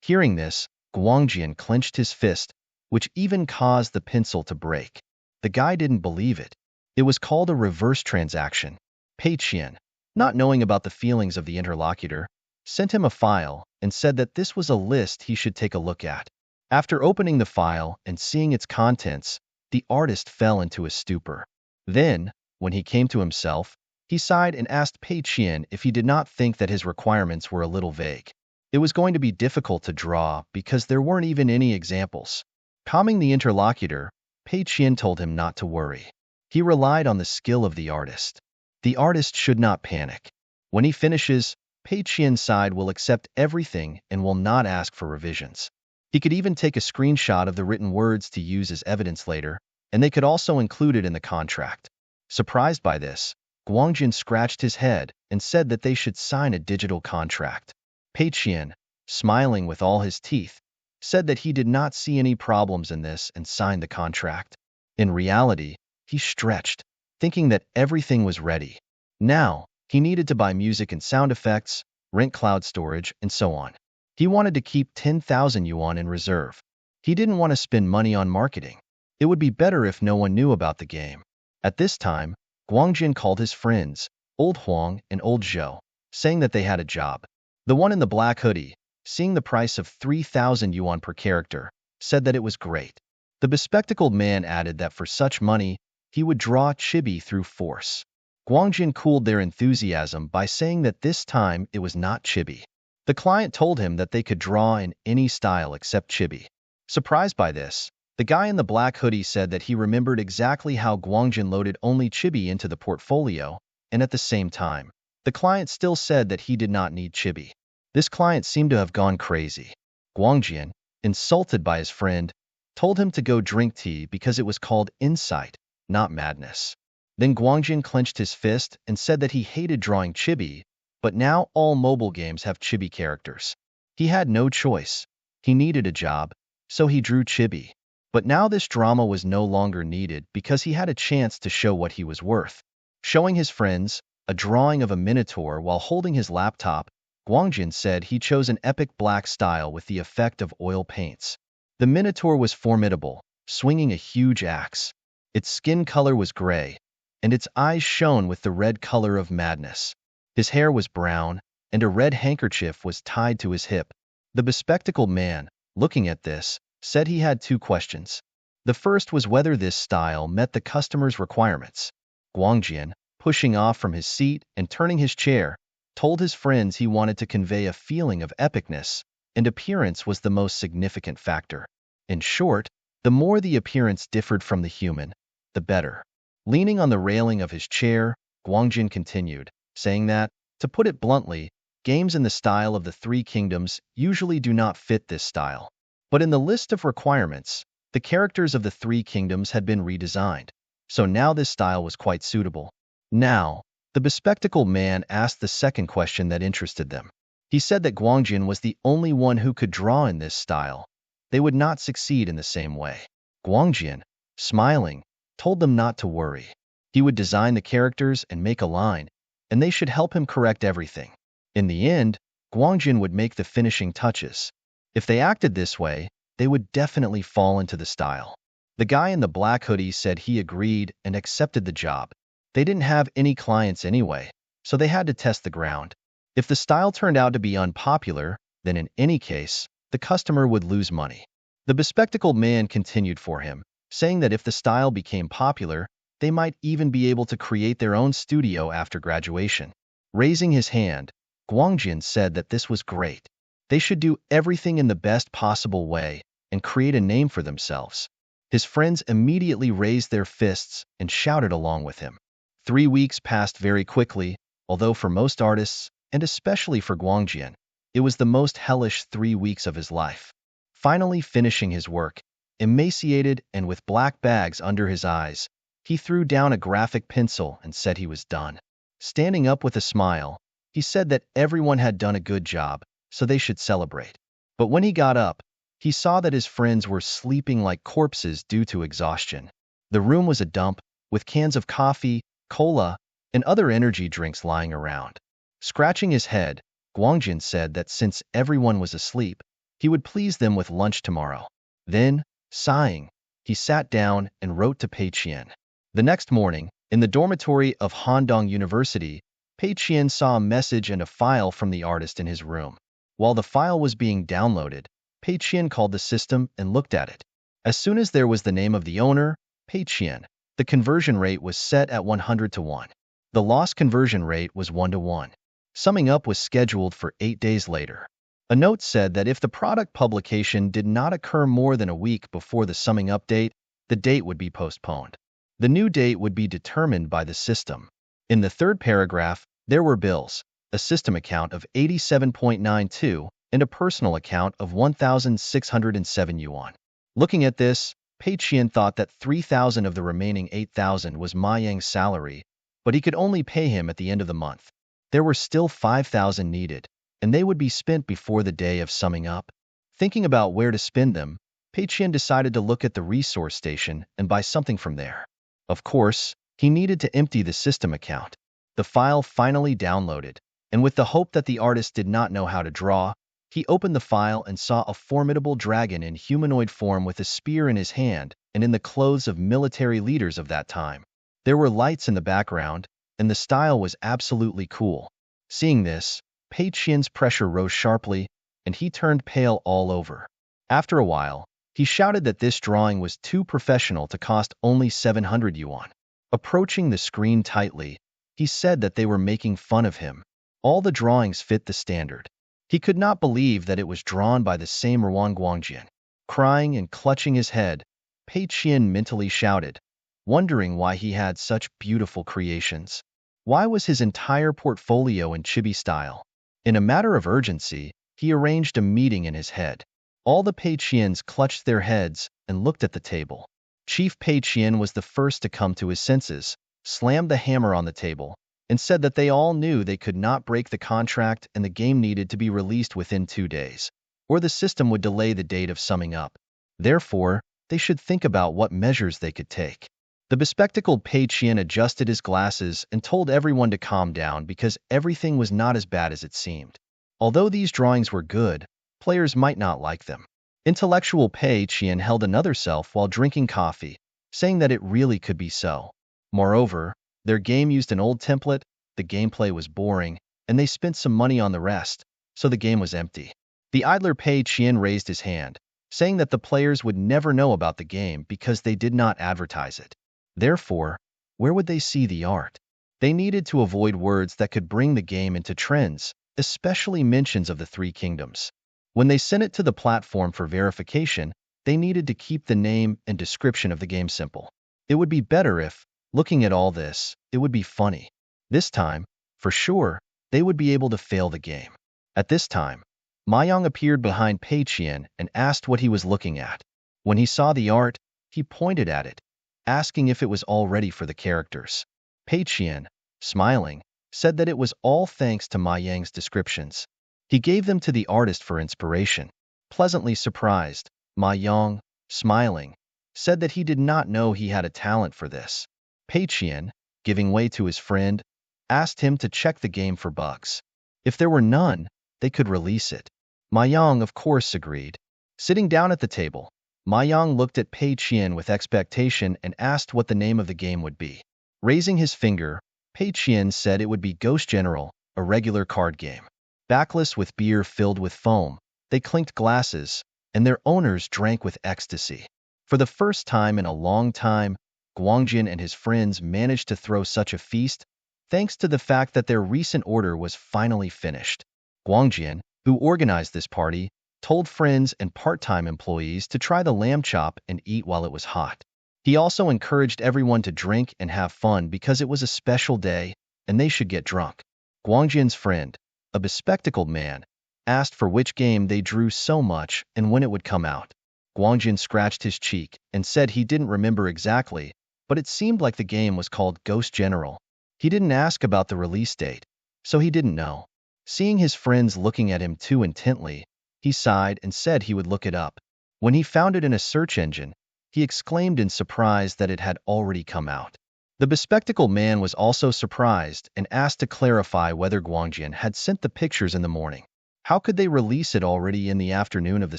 Hearing this, Guangjian clenched his fist, which even caused the pencil to break. The guy didn't believe it. It was called a reverse transaction. Pei Qian, not knowing about the feelings of the interlocutor, sent him a file and said that this was a list he should take a look at. After opening the file and seeing its contents, the artist fell into a stupor. Then, when he came to himself, he sighed and asked Pei Qian if he did not think that his requirements were a little vague. It was going to be difficult to draw because there weren't even any examples. Calming the interlocutor, Pei Qian told him not to worry. He relied on the skill of the artist. The artist should not panic. When he finishes, Pei Qian's side will accept everything and will not ask for revisions. He could even take a screenshot of the written words to use as evidence later, and they could also include it in the contract. Surprised by this, Guangjian scratched his head and said that they should sign a digital contract. Pei Qian, smiling with all his teeth, said that he did not see any problems in this and signed the contract. In reality, he stretched, thinking that everything was ready. Now, he needed to buy music and sound effects, rent cloud storage, and so on. He wanted to keep 10,000 yuan in reserve. He didn't want to spend money on marketing. It would be better if no one knew about the game. At this time, Guangjian called his friends, Old Huang and Old Zhou, saying that they had a job. The one in the black hoodie, seeing the price of 3,000 yuan per character, said that it was great. The bespectacled man added that for such money, he would draw chibi through force. Guangjian cooled their enthusiasm by saying that this time it was not chibi. The client told him that they could draw in any style except chibi. Surprised by this, the guy in the black hoodie said that he remembered exactly how Guangjian loaded only chibi into the portfolio, and at the same time, the client still said that he did not need chibi. This client seemed to have gone crazy. Guangjian, insulted by his friend, told him to go drink tea because it was called insight, not madness. Then Guangjian clenched his fist and said that he hated drawing chibi, but now all mobile games have chibi characters. He had no choice. He needed a job, so he drew chibi. But now this drama was no longer needed because he had a chance to show what he was worth. Showing his friends a drawing of a minotaur while holding his laptop, Guangjian said he chose an epic black style with the effect of oil paints. The minotaur was formidable, swinging a huge axe. Its skin color was gray, and its eyes shone with the red color of madness. His hair was brown, and a red handkerchief was tied to his hip. The bespectacled man, looking at this, said he had 2 questions. The first was whether this style met the customer's requirements. Guangjian, pushing off from his seat and turning his chair, told his friends he wanted to convey a feeling of epicness, and appearance was the most significant factor. In short, the more the appearance differed from the human, the better. Leaning on the railing of his chair, Guangjin continued, saying that, to put it bluntly, games in the style of the Three Kingdoms usually do not fit this style. But in the list of requirements, the characters of the Three Kingdoms had been redesigned, so now this style was quite suitable. Now, the bespectacled man asked the second question that interested them. He said that Guangjin was the only one who could draw in this style. They would not succeed in the same way. Guangjin, smiling, told them not to worry. He would design the characters and make a line, and they should help him correct everything. In the end, Guangjin would make the finishing touches. If they acted this way, they would definitely fall into the style. The guy in the black hoodie said he agreed and accepted the job. They didn't have any clients anyway, so they had to test the ground. If the style turned out to be unpopular, then in any case, the customer would lose money. The bespectacled man continued for him, saying that if the style became popular, they might even be able to create their own studio after graduation. Raising his hand, Guangjin said that this was great. They should do everything in the best possible way and create a name for themselves. His friends immediately raised their fists and shouted along with him. 3 weeks passed very quickly, although for most artists, and especially for Guangjin, it was the most hellish 3 weeks of his life. Finally finishing his work, emaciated and with black bags under his eyes, he threw down a graphic pencil and said he was done. Standing up with a smile, he said that everyone had done a good job, so they should celebrate. But when he got up, he saw that his friends were sleeping like corpses due to exhaustion. The room was a dump, with cans of coffee, cola, and other energy drinks lying around. Scratching his head, Guangjin said that since everyone was asleep, he would please them with lunch tomorrow. Then, sighing, he sat down and wrote to Pei Qian. The next morning, in the dormitory of Handong University, Pei Qian saw a message and a file from the artist in his room. While the file was being downloaded, Pei Qian called the system and looked at it. As soon as there was the name of the owner, Pei Qian, the conversion rate was set at 100 to 1. The loss conversion rate was 1 to 1. Summing up was scheduled for 8 days later. A note said that if the product publication did not occur more than a week before the summing up date, the date would be postponed. The new date would be determined by the system. In the third paragraph, there were bills, a system account of 87.92, and a personal account of 1,607 yuan. Looking at this, Pei Qian thought that 3,000 of the remaining 8,000 was Ma Yang's salary, but he could only pay him at the end of the month. There were still 5,000 needed, and they would be spent before the day of summing up. Thinking about where to spend them, Pei Qian decided to look at the resource station and buy something from there. Of course, he needed to empty the system account. The file finally downloaded, and with the hope that the artist did not know how to draw, he opened the file and saw a formidable dragon in humanoid form with a spear in his hand and in the clothes of military leaders of that time. There were lights in the background, and the style was absolutely cool. Seeing this, Pei Qian's pressure rose sharply, and he turned pale all over. After a while, he shouted that this drawing was too professional to cost only 700 yuan. Approaching the screen tightly, he said that they were making fun of him. All the drawings fit the standard. He could not believe that it was drawn by the same Ruan Guangjin. Crying and clutching his head, Pei Qian mentally shouted, wondering why he had such beautiful creations. Why was his entire portfolio in chibi style? In a matter of urgency, he arranged a meeting in his head. All the Pei Qians clutched their heads and looked at the table. Chief Pei Qian was the first to come to his senses, slammed the hammer on the table, and said that they all knew they could not break the contract and the game needed to be released within 2 days, or the system would delay the date of summing up. Therefore, they should think about what measures they could take. The bespectacled Pei Qian adjusted his glasses and told everyone to calm down because everything was not as bad as it seemed. Although these drawings were good, players might not like them. Intellectual Pei Qian held another self while drinking coffee, saying that it really could be so. Moreover, their game used an old template, the gameplay was boring, and they spent some money on the rest, so the game was empty. The idler Pei Qian raised his hand, saying that the players would never know about the game because they did not advertise it. Therefore, where would they see the art? They needed to avoid words that could bring the game into trends, especially mentions of the Three Kingdoms. When they sent it to the platform for verification, they needed to keep the name and description of the game simple. It would be better if, looking at all this, it would be funny. This time, for sure, they would be able to fail the game. At this time, Mayang appeared behind Pei Qian and asked what he was looking at. When he saw the art, he pointed at it, asking if it was all ready for the characters. Pei Qian, smiling, said that it was all thanks to Mayang's descriptions. He gave them to the artist for inspiration. Pleasantly surprised, Mayang, smiling, said that he did not know he had a talent for this. Pei Qian, giving way to his friend, asked him to check the game for bugs. If there were none, they could release it. Mayang, of course, agreed. Sitting down at the table, Mayang looked at Pei Qian with expectation and asked what the name of the game would be. Raising his finger, Pei Qian said it would be Ghost General, a regular card game. Backless with beer filled with foam, they clinked glasses, and their owners drank with ecstasy. For the first time in a long time, Guangjin and his friends managed to throw such a feast, thanks to the fact that their recent order was finally finished. Guangjin, who organized this party, told friends and part-time employees to try the lamb chop and eat while it was hot. He also encouraged everyone to drink and have fun because it was a special day, and they should get drunk. Guangjin's friend, a bespectacled man, asked for which game they drew so much and when it would come out. Guangjin scratched his cheek and said he didn't remember exactly, but it seemed like the game was called Ghost General. He didn't ask about the release date, so he didn't know. Seeing his friends looking at him too intently, he sighed and said he would look it up. When he found it in a search engine, he exclaimed in surprise that it had already come out. The bespectacled man was also surprised and asked to clarify whether Guangjin had sent the pictures in the morning. How could they release it already in the afternoon of the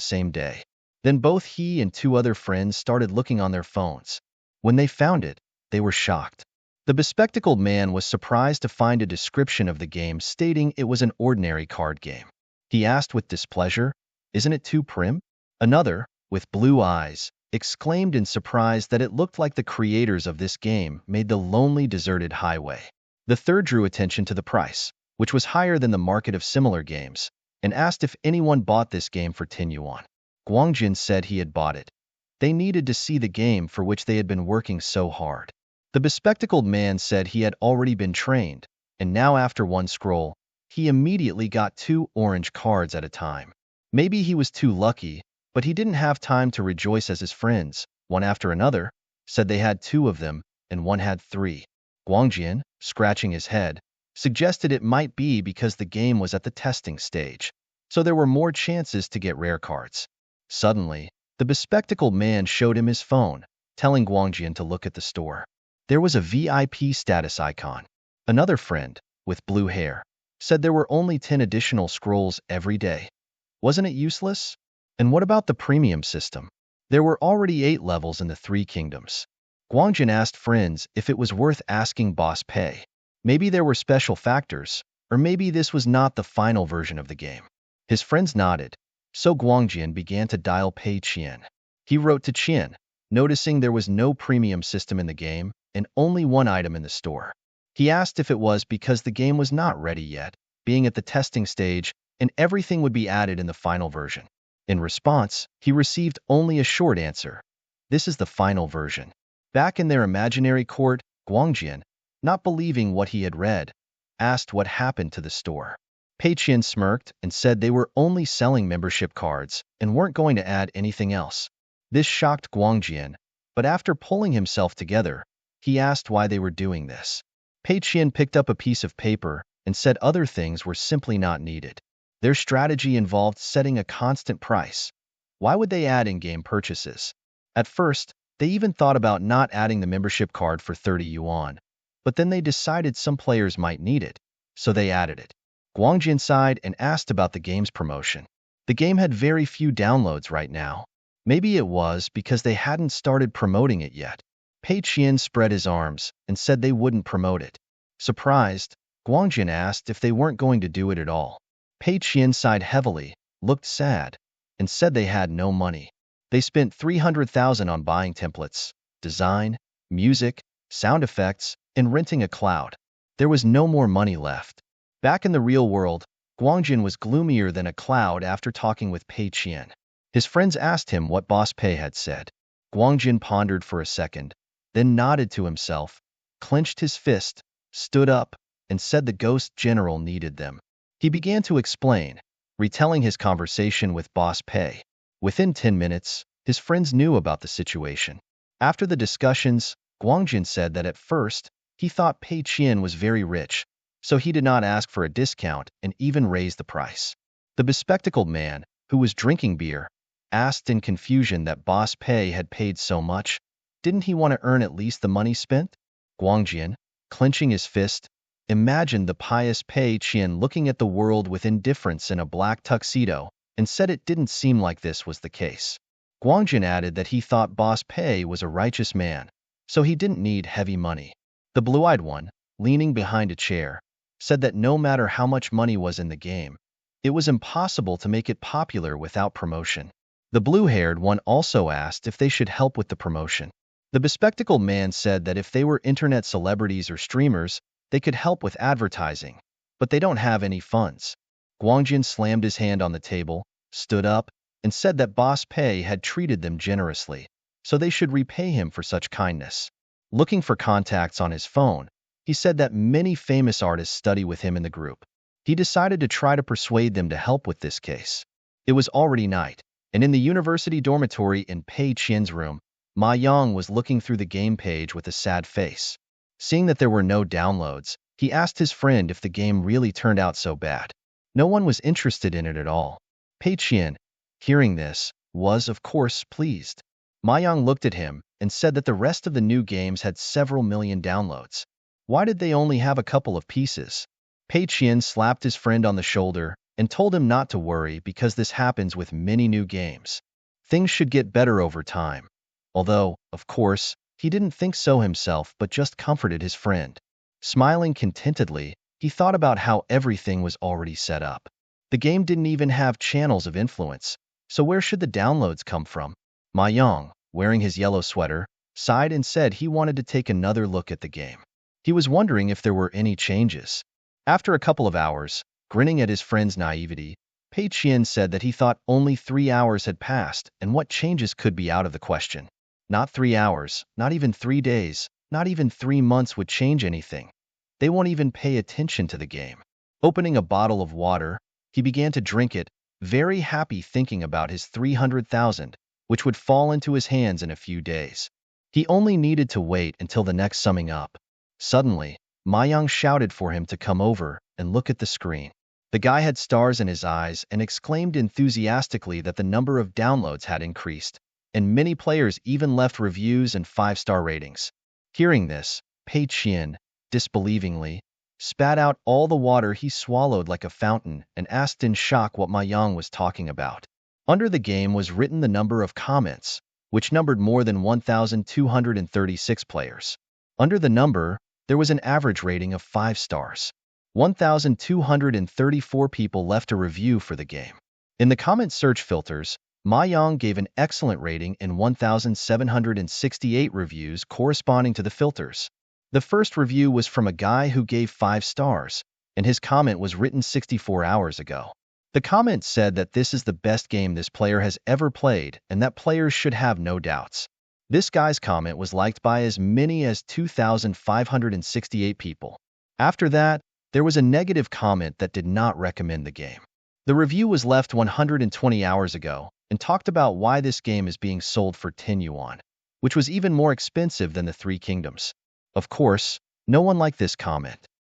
same day? Then both he and two other friends started looking on their phones. When they found it, they were shocked. The bespectacled man was surprised to find a description of the game stating it was an ordinary card game. He asked with displeasure, "Isn't it too prim?" Another, with blue eyes, exclaimed in surprise that it looked like the creators of this game made the lonely deserted highway. The third drew attention to the price, which was higher than the market of similar games, and asked if anyone bought this game for 10 yuan. Guangjin said he had bought it. They needed to see the game for which they had been working so hard. The bespectacled man said he had already been trained, and now after one scroll, he immediately got 2 orange cards at a time. Maybe he was too lucky, but he didn't have time to rejoice as his friends, one after another, said they had 2 of them, and one had 3. Guangjin, scratching his head, suggested it might be because the game was at the testing stage, so there were more chances to get rare cards. Suddenly, the bespectacled man showed him his phone, telling Guangjin to look at the store. There was a VIP status icon. Another friend, with blue hair, said there were only 10 additional scrolls every day. Wasn't it useless? And what about the premium system? There were already 8 levels in the 3 kingdoms. Guangjin asked friends if it was worth asking Boss Pei. Maybe there were special factors, or maybe this was not the final version of the game. His friends nodded, so Guangjin began to dial Pei Qian. He wrote to Qian, noticing there was no premium system in the game and only one item in the store. He asked if it was because the game was not ready yet, being at the testing stage, and everything would be added in the final version. In response, he received only a short answer. This is the final version. Back in their imaginary court, Guangjin, not believing what he had read, asked what happened to the store. Pei Qian smirked and said they were only selling membership cards and weren't going to add anything else. This shocked Guangjin, but after pulling himself together, he asked why they were doing this. Pei Qian picked up a piece of paper and said other things were simply not needed. Their strategy involved setting a constant price. Why would they add in-game purchases? At first, they even thought about not adding the membership card for 30 yuan, but then they decided some players might need it, so they added it. Guangjin sighed and asked about the game's promotion. The game had very few downloads right now. Maybe it was because they hadn't started promoting it yet. Pei Qian spread his arms and said they wouldn't promote it. Surprised, Guangjin asked if they weren't going to do it at all. Pei Qian sighed heavily, looked sad, and said they had no money. They spent 300,000 on buying templates, design, music, sound effects, and renting a cloud. There was no more money left. Back in the real world, Guangjin was gloomier than a cloud after talking with Pei Qian. His friends asked him what Boss Pei had said. Guangjin pondered for a second, then nodded to himself, clenched his fist, stood up, and said the ghost general needed them. He began to explain, retelling his conversation with Boss Pei. Within 10 minutes, his friends knew about the situation. After the discussions, Guangjin said that at first, he thought Pei Qian was very rich, so he did not ask for a discount and even raised the price. The bespectacled man, who was drinking beer, asked in confusion that Boss Pei had paid so much. Didn't he want to earn at least the money spent? Guangjin, clenching his fist, imagined the pious Pei Qian looking at the world with indifference in a black tuxedo and said it didn't seem like this was the case. Guangjin added that he thought Boss Pei was a righteous man, so he didn't need heavy money. The blue-eyed one, leaning behind a chair, said that no matter how much money was in the game, it was impossible to make it popular without promotion. The blue-haired one also asked if they should help with the promotion. The bespectacled man said that if they were internet celebrities or streamers, they could help with advertising, but they don't have any funds. Guangjin slammed his hand on the table, stood up, and said that Boss Pei had treated them generously, so they should repay him for such kindness. Looking for contacts on his phone, he said that many famous artists study with him in the group. He decided to try to persuade them to help with this case. It was already night, and in the university dormitory in Pei Qian's room, Ma Yang was looking through the game page with a sad face. Seeing that there were no downloads, he asked his friend if the game really turned out so bad. No one was interested in it at all. Pei Qian, hearing this, was, of course, pleased. Ma Yang looked at him and said that the rest of the new games had several million downloads. Why did they only have a couple of pieces? Pei Qian slapped his friend on the shoulder and told him not to worry because this happens with many new games. Things should get better over time. Although, of course, he didn't think so himself but just comforted his friend. Smiling contentedly, he thought about how everything was already set up. The game didn't even have channels of influence, so where should the downloads come from? Ma Yang, wearing his yellow sweater, sighed and said he wanted to take another look at the game. He was wondering if there were any changes. After a couple of hours, grinning at his friend's naivety, Pei Qian said that he thought only 3 hours had passed and what changes could be out of the question. Not 3 hours, not even 3 days, not even 3 months would change anything. They won't even pay attention to the game. Opening a bottle of water, he began to drink it, very happy thinking about his 300,000, which would fall into his hands in a few days. He only needed to wait until the next summing up. Suddenly, Ma Yang shouted for him to come over and look at the screen. The guy had stars in his eyes and exclaimed enthusiastically that the number of downloads had increased, and many players even left reviews and 5-star ratings. Hearing this, Pei Qian, disbelievingly, spat out all the water he swallowed like a fountain and asked in shock what Ma Yang was talking about. Under the game was written the number of comments, which numbered more than 1,236 players. Under the number, there was an average rating of 5 stars. 1,234 people left a review for the game. In the comment search filters, Ma Yang gave an excellent rating in 1,768 reviews corresponding to the filters. The first review was from a guy who gave 5 stars, and his comment was written 64 hours ago. The comment said that this is the best game this player has ever played and that players should have no doubts. This guy's comment was liked by as many as 2,568 people. After that, there was a negative comment that did not recommend the game. The review was left 120 hours ago and talked about why this game is being sold for 10 yuan, which was even more expensive than the Three Kingdoms. Of course, no one liked this comment.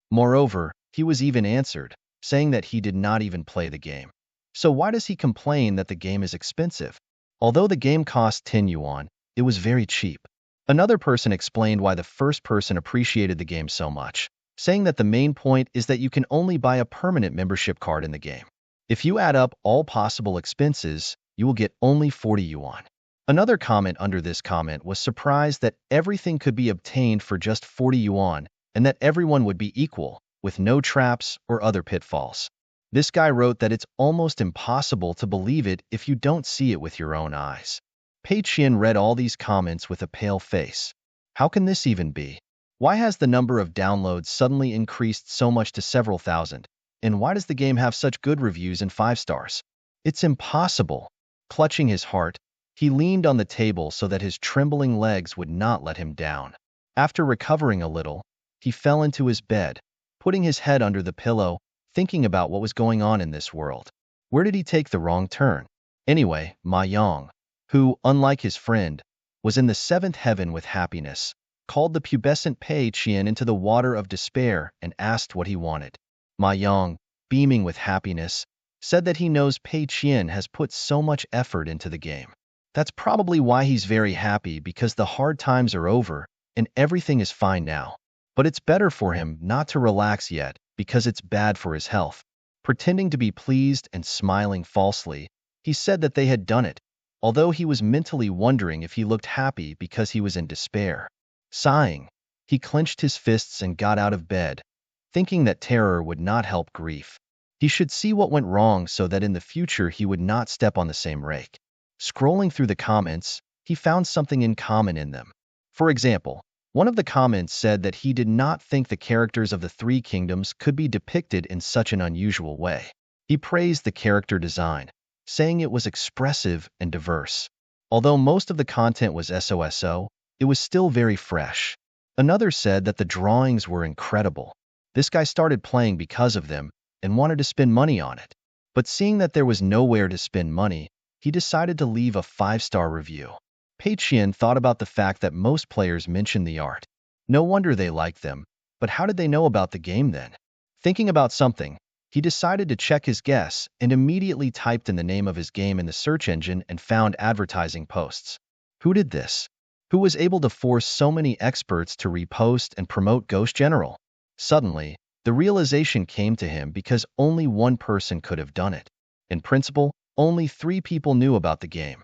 Moreover, he was even answered, saying that he did not even play the game. So why does he complain that the game is expensive? Although the game cost 10 yuan, it was very cheap. Another person explained why the first person appreciated the game so much, saying that the main point is that you can only buy a permanent membership card in the game. If you add up all possible expenses, you will get only 40 yuan. Another comment under this comment was surprised that everything could be obtained for just 40 yuan and that everyone would be equal, with no traps or other pitfalls. This guy wrote that it's almost impossible to believe it if you don't see it with your own eyes. Pei Qian read all these comments with a pale face. How can this even be? Why has the number of downloads suddenly increased so much to several thousand? And why does the game have such good reviews and 5 stars? It's impossible. Clutching his heart, he leaned on the table so that his trembling legs would not let him down. After recovering a little, he fell into his bed, putting his head under the pillow, thinking about what was going on in this world. Where did he take the wrong turn? Anyway, Ma Yang, who, unlike his friend, was in the seventh heaven with happiness, called the pubescent Pei Qian into the water of despair and asked what he wanted. Ma Yang, beaming with happiness, said that he knows Pei Qian has put so much effort into the game. That's probably why he's very happy, because the hard times are over and everything is fine now. But it's better for him not to relax yet because it's bad for his health. Pretending to be pleased and smiling falsely, he said that they had done it, although he was mentally wondering if he looked happy because he was in despair. Sighing, he clenched his fists and got out of bed, thinking that terror would not help grief. He should see what went wrong so that in the future he would not step on the same rake. Scrolling through the comments, he found something in common in them. For example, one of the comments said that he did not think the characters of the Three Kingdoms could be depicted in such an unusual way. He praised the character design, saying it was expressive and diverse. Although most of the content was SOSO, it was still very fresh. Another said that the drawings were incredible. This guy started playing because of them and wanted to spend money on it. But seeing that there was nowhere to spend money, he decided to leave a 5-star review. Pei Qian thought about the fact that most players mentioned the art. No wonder they liked them, but how did they know about the game then? Thinking about something, he decided to check his guess and immediately typed in the name of his game in the search engine and found advertising posts. Who did this? Who was able to force so many experts to repost and promote Ghost General? Suddenly, the realization came to him because only one person could have done it. In principle, only 3 people knew about the game.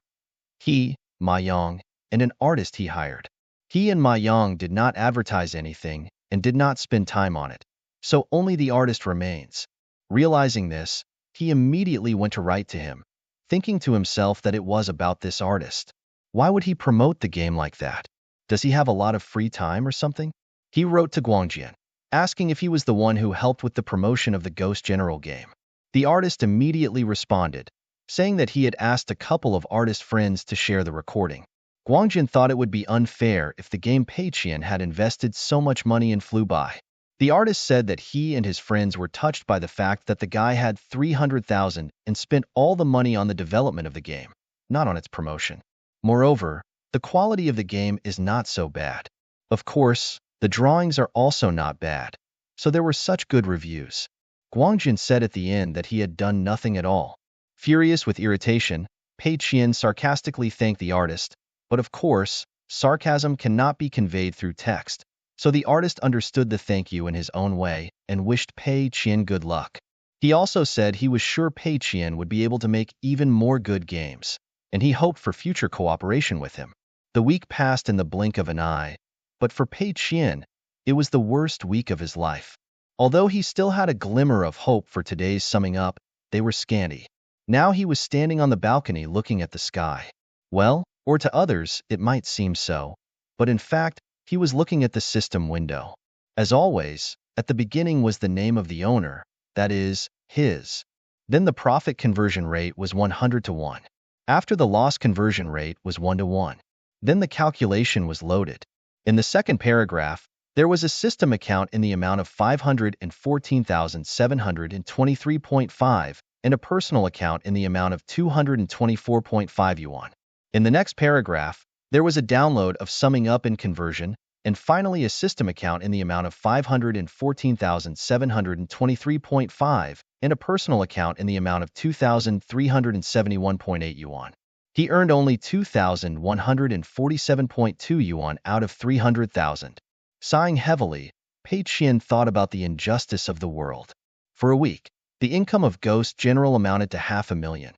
He, Ma Yang, and an artist he hired. He and Ma Yang did not advertise anything and did not spend time on it, so only the artist remains. Realizing this, he immediately went to write to him, thinking to himself that it was about this artist. Why would he promote the game like that? Does he have a lot of free time or something? He wrote to Guangjian, asking if he was the one who helped with the promotion of the Ghost General game. The artist immediately responded, saying that he had asked a couple of artist friends to share the recording. Guangjian thought it would be unfair if the game Pei Qian had invested so much money and flew by. The artist said that he and his friends were touched by the fact that the guy had 300,000 and spent all the money on the development of the game, not on its promotion. Moreover, the quality of the game is not so bad. Of course, the drawings are also not bad, so there were such good reviews. Guangjian said at the end that he had done nothing at all. Furious with irritation, Pei Qian sarcastically thanked the artist, but of course, sarcasm cannot be conveyed through text, so the artist understood the thank you in his own way and wished Pei Qian good luck. He also said he was sure Pei Qian would be able to make even more good games, and he hoped for future cooperation with him. The week passed in the blink of an eye, but for Pei Qian, it was the worst week of his life. Although he still had a glimmer of hope for today's summing up, they were scanty. Now he was standing on the balcony looking at the sky. Well, or to others, it might seem so, but in fact, he was looking at the system window. As always, at the beginning was the name of the owner, that is, his. Then the profit conversion rate was 100 to 1. After the loss conversion rate was 1 to 1. Then the calculation was loaded. In the second paragraph, there was a system account in the amount of 514,723.5 and a personal account in the amount of 224.5 yuan. In the next paragraph, there was a download of summing up and conversion, and finally a system account in the amount of 514,723.5 and a personal account in the amount of 2,371.8 yuan. He earned only 2,147.2 yuan out of 300,000. Sighing heavily, Pei Qian thought about the injustice of the world. For a week, the income of Ghost General amounted to 500,000,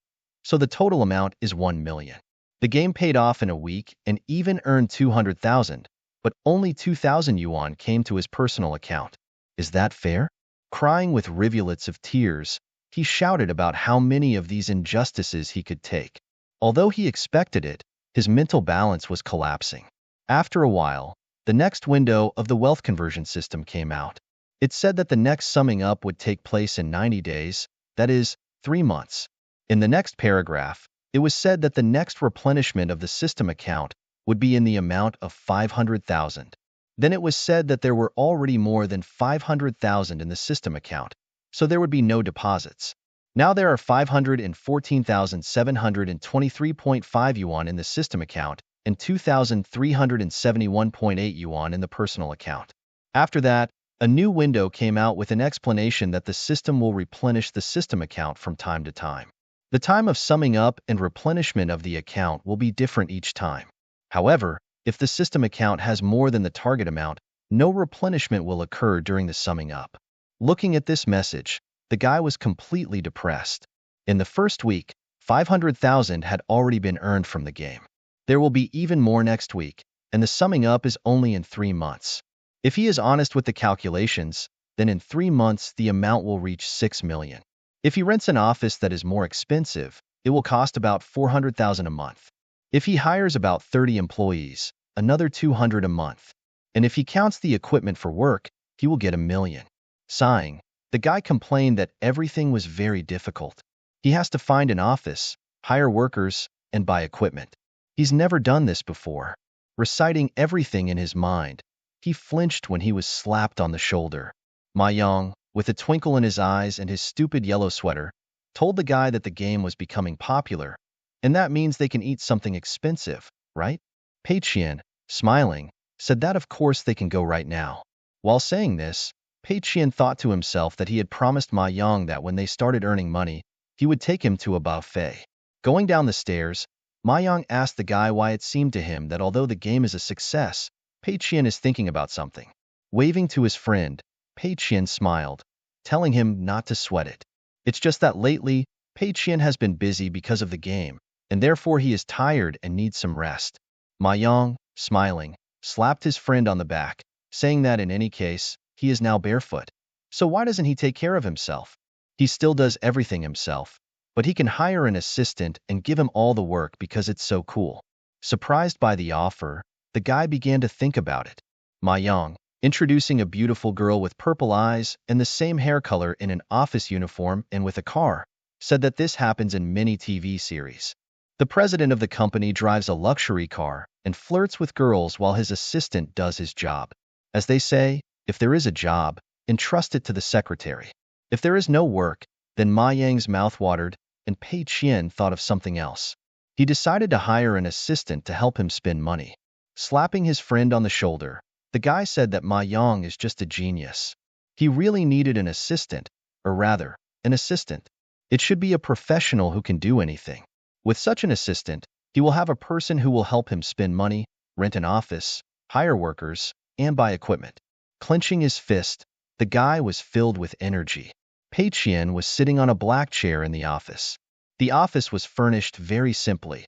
so the total amount is 1 million. The game paid off in a week and even earned 200,000, but only 2,000 yuan came to his personal account. Is that fair? Crying with rivulets of tears, he shouted about how many of these injustices he could take. Although he expected it, his mental balance was collapsing. After a while, the next window of the wealth conversion system came out. It said that the next summing up would take place in 90 days, that is, 3 months. In the next paragraph, It was said that the next replenishment of the system account would be in the amount of 500,000. Then it was said that there were already more than 500,000 in the system account, so there would be no deposits. Now there are 514,723.5 yuan in the system account and 2,371.8 yuan in the personal account. After that, a new window came out with an explanation that the system will replenish the system account from time to time. The time of summing up and replenishment of the account will be different each time. However, if the system account has more than the target amount, no replenishment will occur during the summing up. Looking at this message, the guy was completely depressed. In the first week, 500,000 had already been earned from the game. There will be even more next week, and the summing up is only in 3 months. If he is honest with the calculations, then in 3 months the amount will reach 6 million. If he rents an office that is more expensive, it will cost about 400,000 a month. If he hires about 30 employees, another 200 a month. And if he counts the equipment for work, he will get 1 million. Sighing, the guy complained that everything was very difficult. He has to find an office, hire workers, and buy equipment. He's never done this before. Reciting everything in his mind, he flinched when he was slapped on the shoulder. Ma Yang, with a twinkle in his eyes and his stupid yellow sweater, told the guy that the game was becoming popular, and that means they can eat something expensive, right? Pei Qian, smiling, said that of course they can go right now. While saying this, Pei Qian thought to himself that he had promised Ma Yang that when they started earning money, he would take him to a buffet. Going down the stairs, Ma Yang asked the guy why it seemed to him that although the game is a success, Pei Qian is thinking about something. Waving to his friend, Pei Qian smiled, telling him not to sweat it. It's just that lately, Pei Qian has been busy because of the game, and therefore he is tired and needs some rest. Ma Yang, smiling, slapped his friend on the back, saying that in any case, he is now barefoot. So why doesn't he take care of himself? He still does everything himself, but he can hire an assistant and give him all the work because it's so cool. Surprised by the offer, the guy began to think about it. Ma Yang, introducing a beautiful girl with purple eyes and the same hair color in an office uniform and with a car, said that this happens in many TV series. The president of the company drives a luxury car and flirts with girls while his assistant does his job. As they say, if there is a job, entrust it to the secretary. If there is no work, then Ma Yang's mouth watered, and Pei Qian thought of something else. He decided to hire an assistant to help him spend money. Slapping his friend on the shoulder, the guy said that Ma Yang is just a genius. He really needed an assistant, or rather, an assistant. It should be a professional who can do anything. With such an assistant, he will have a person who will help him spend money, rent an office, hire workers, and buy equipment. Clenching his fist, the guy was filled with energy. Pei Qian was sitting on a black chair in the office. The office was furnished very simply.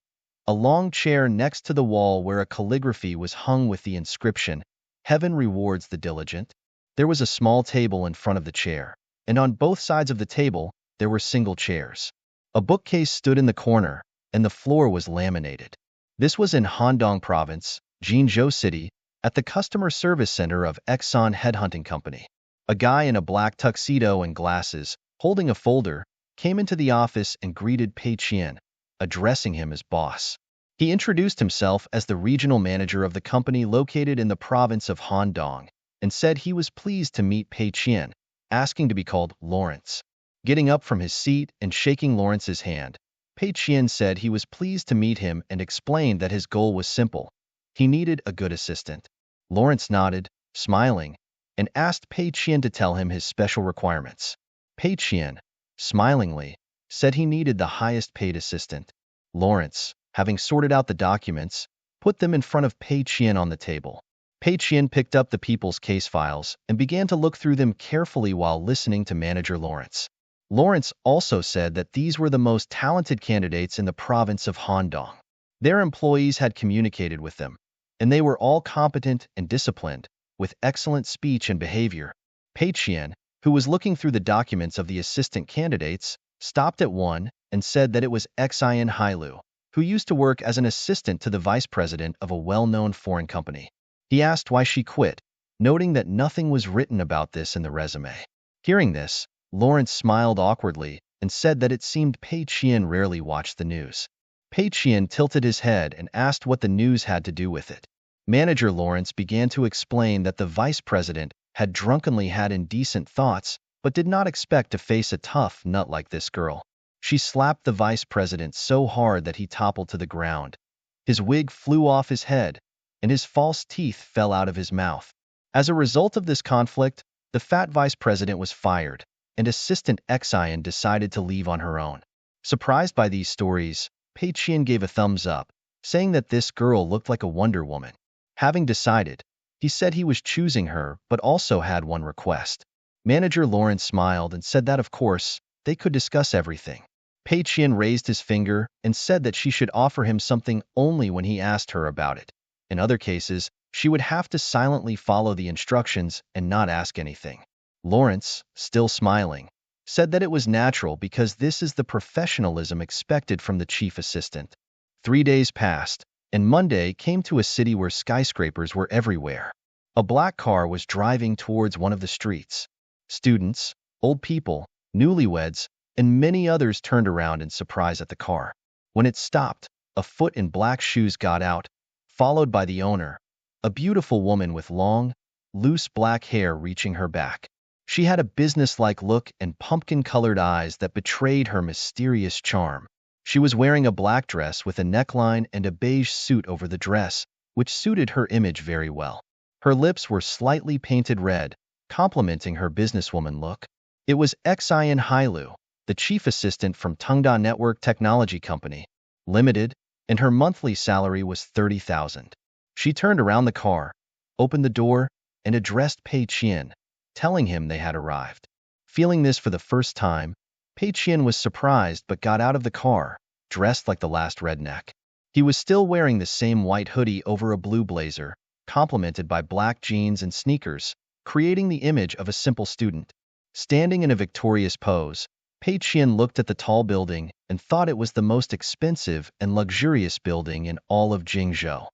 A long chair next to the wall where a calligraphy was hung with the inscription, "Heaven rewards the diligent." There was a small table in front of the chair, and on both sides of the table, there were single chairs. A bookcase stood in the corner, and the floor was laminated. This was in Handong Province, Jinzhou City, at the customer service center of Exxon Headhunting Company. A guy in a black tuxedo and glasses, holding a folder, came into the office and greeted Pei Qian, addressing him as boss. He introduced himself as the regional manager of the company located in the province of Handong, and said he was pleased to meet Pei Qian, asking to be called Lawrence. Getting up from his seat and shaking Lawrence's hand, Pei Qian said he was pleased to meet him and explained that his goal was simple. He needed a good assistant. Lawrence nodded, smiling, and asked Pei Qian to tell him his special requirements. Pei Qian, smilingly, said he needed the highest paid assistant. Lawrence, having sorted out the documents, put them in front of Pei Qian on the table. Pei Qian picked up the people's case files and began to look through them carefully while listening to manager Lawrence. Lawrence also said that these were the most talented candidates in the province of Handong. Their employees had communicated with them, and they were all competent and disciplined, with excellent speech and behavior. Pei Qian, who was looking through the documents of the assistant candidates, stopped at one and said that it was Xian Hailu, who used to work as an assistant to the vice president of a well-known foreign company. He asked why she quit, noting that nothing was written about this in the resume. Hearing this, Lawrence smiled awkwardly and said that it seemed Pei Qian rarely watched the news. Pei Qian tilted his head and asked what the news had to do with it. Manager Lawrence began to explain that the vice president had drunkenly had indecent thoughts, but did not expect to face a tough nut like this girl. She slapped the vice president so hard that he toppled to the ground. His wig flew off his head, and his false teeth fell out of his mouth. As a result of this conflict, the fat vice president was fired, and assistant Xian decided to leave on her own. Surprised by these stories, Pei Qian gave a thumbs up, saying that this girl looked like a Wonder Woman. Having decided, he said he was choosing her but also had one request. Manager Lawrence smiled and said that of course, they could discuss everything. Pei Qian raised his finger and said that she should offer him something only when he asked her about it. In other cases, she would have to silently follow the instructions and not ask anything. Lawrence, still smiling, said that it was natural because this is the professionalism expected from the chief assistant. 3 days passed, and Monday came to a city where skyscrapers were everywhere. A black car was driving towards one of the streets. Students, old people, newlyweds, and many others turned around in surprise at the car. When it stopped, a foot in black shoes got out, followed by the owner, a beautiful woman with long, loose black hair reaching her back. She had a businesslike look and pumpkin-colored eyes that betrayed her mysterious charm. She was wearing a black dress with a neckline and a beige suit over the dress, which suited her image very well. Her lips were slightly painted red, complementing her businesswoman look. It was Xian Hailu, the chief assistant from Tengda Network Technology Company, Limited, and her monthly salary was 30,000. She turned around the car, opened the door, and addressed Pei Qian, telling him they had arrived. Feeling this for the first time, Pei Qian was surprised but got out of the car, dressed like the last redneck. He was still wearing the same white hoodie over a blue blazer, complemented by black jeans and sneakers, creating the image of a simple student. Standing in a victorious pose, Pei Qian looked at the tall building and thought it was the most expensive and luxurious building in all of Jingzhou.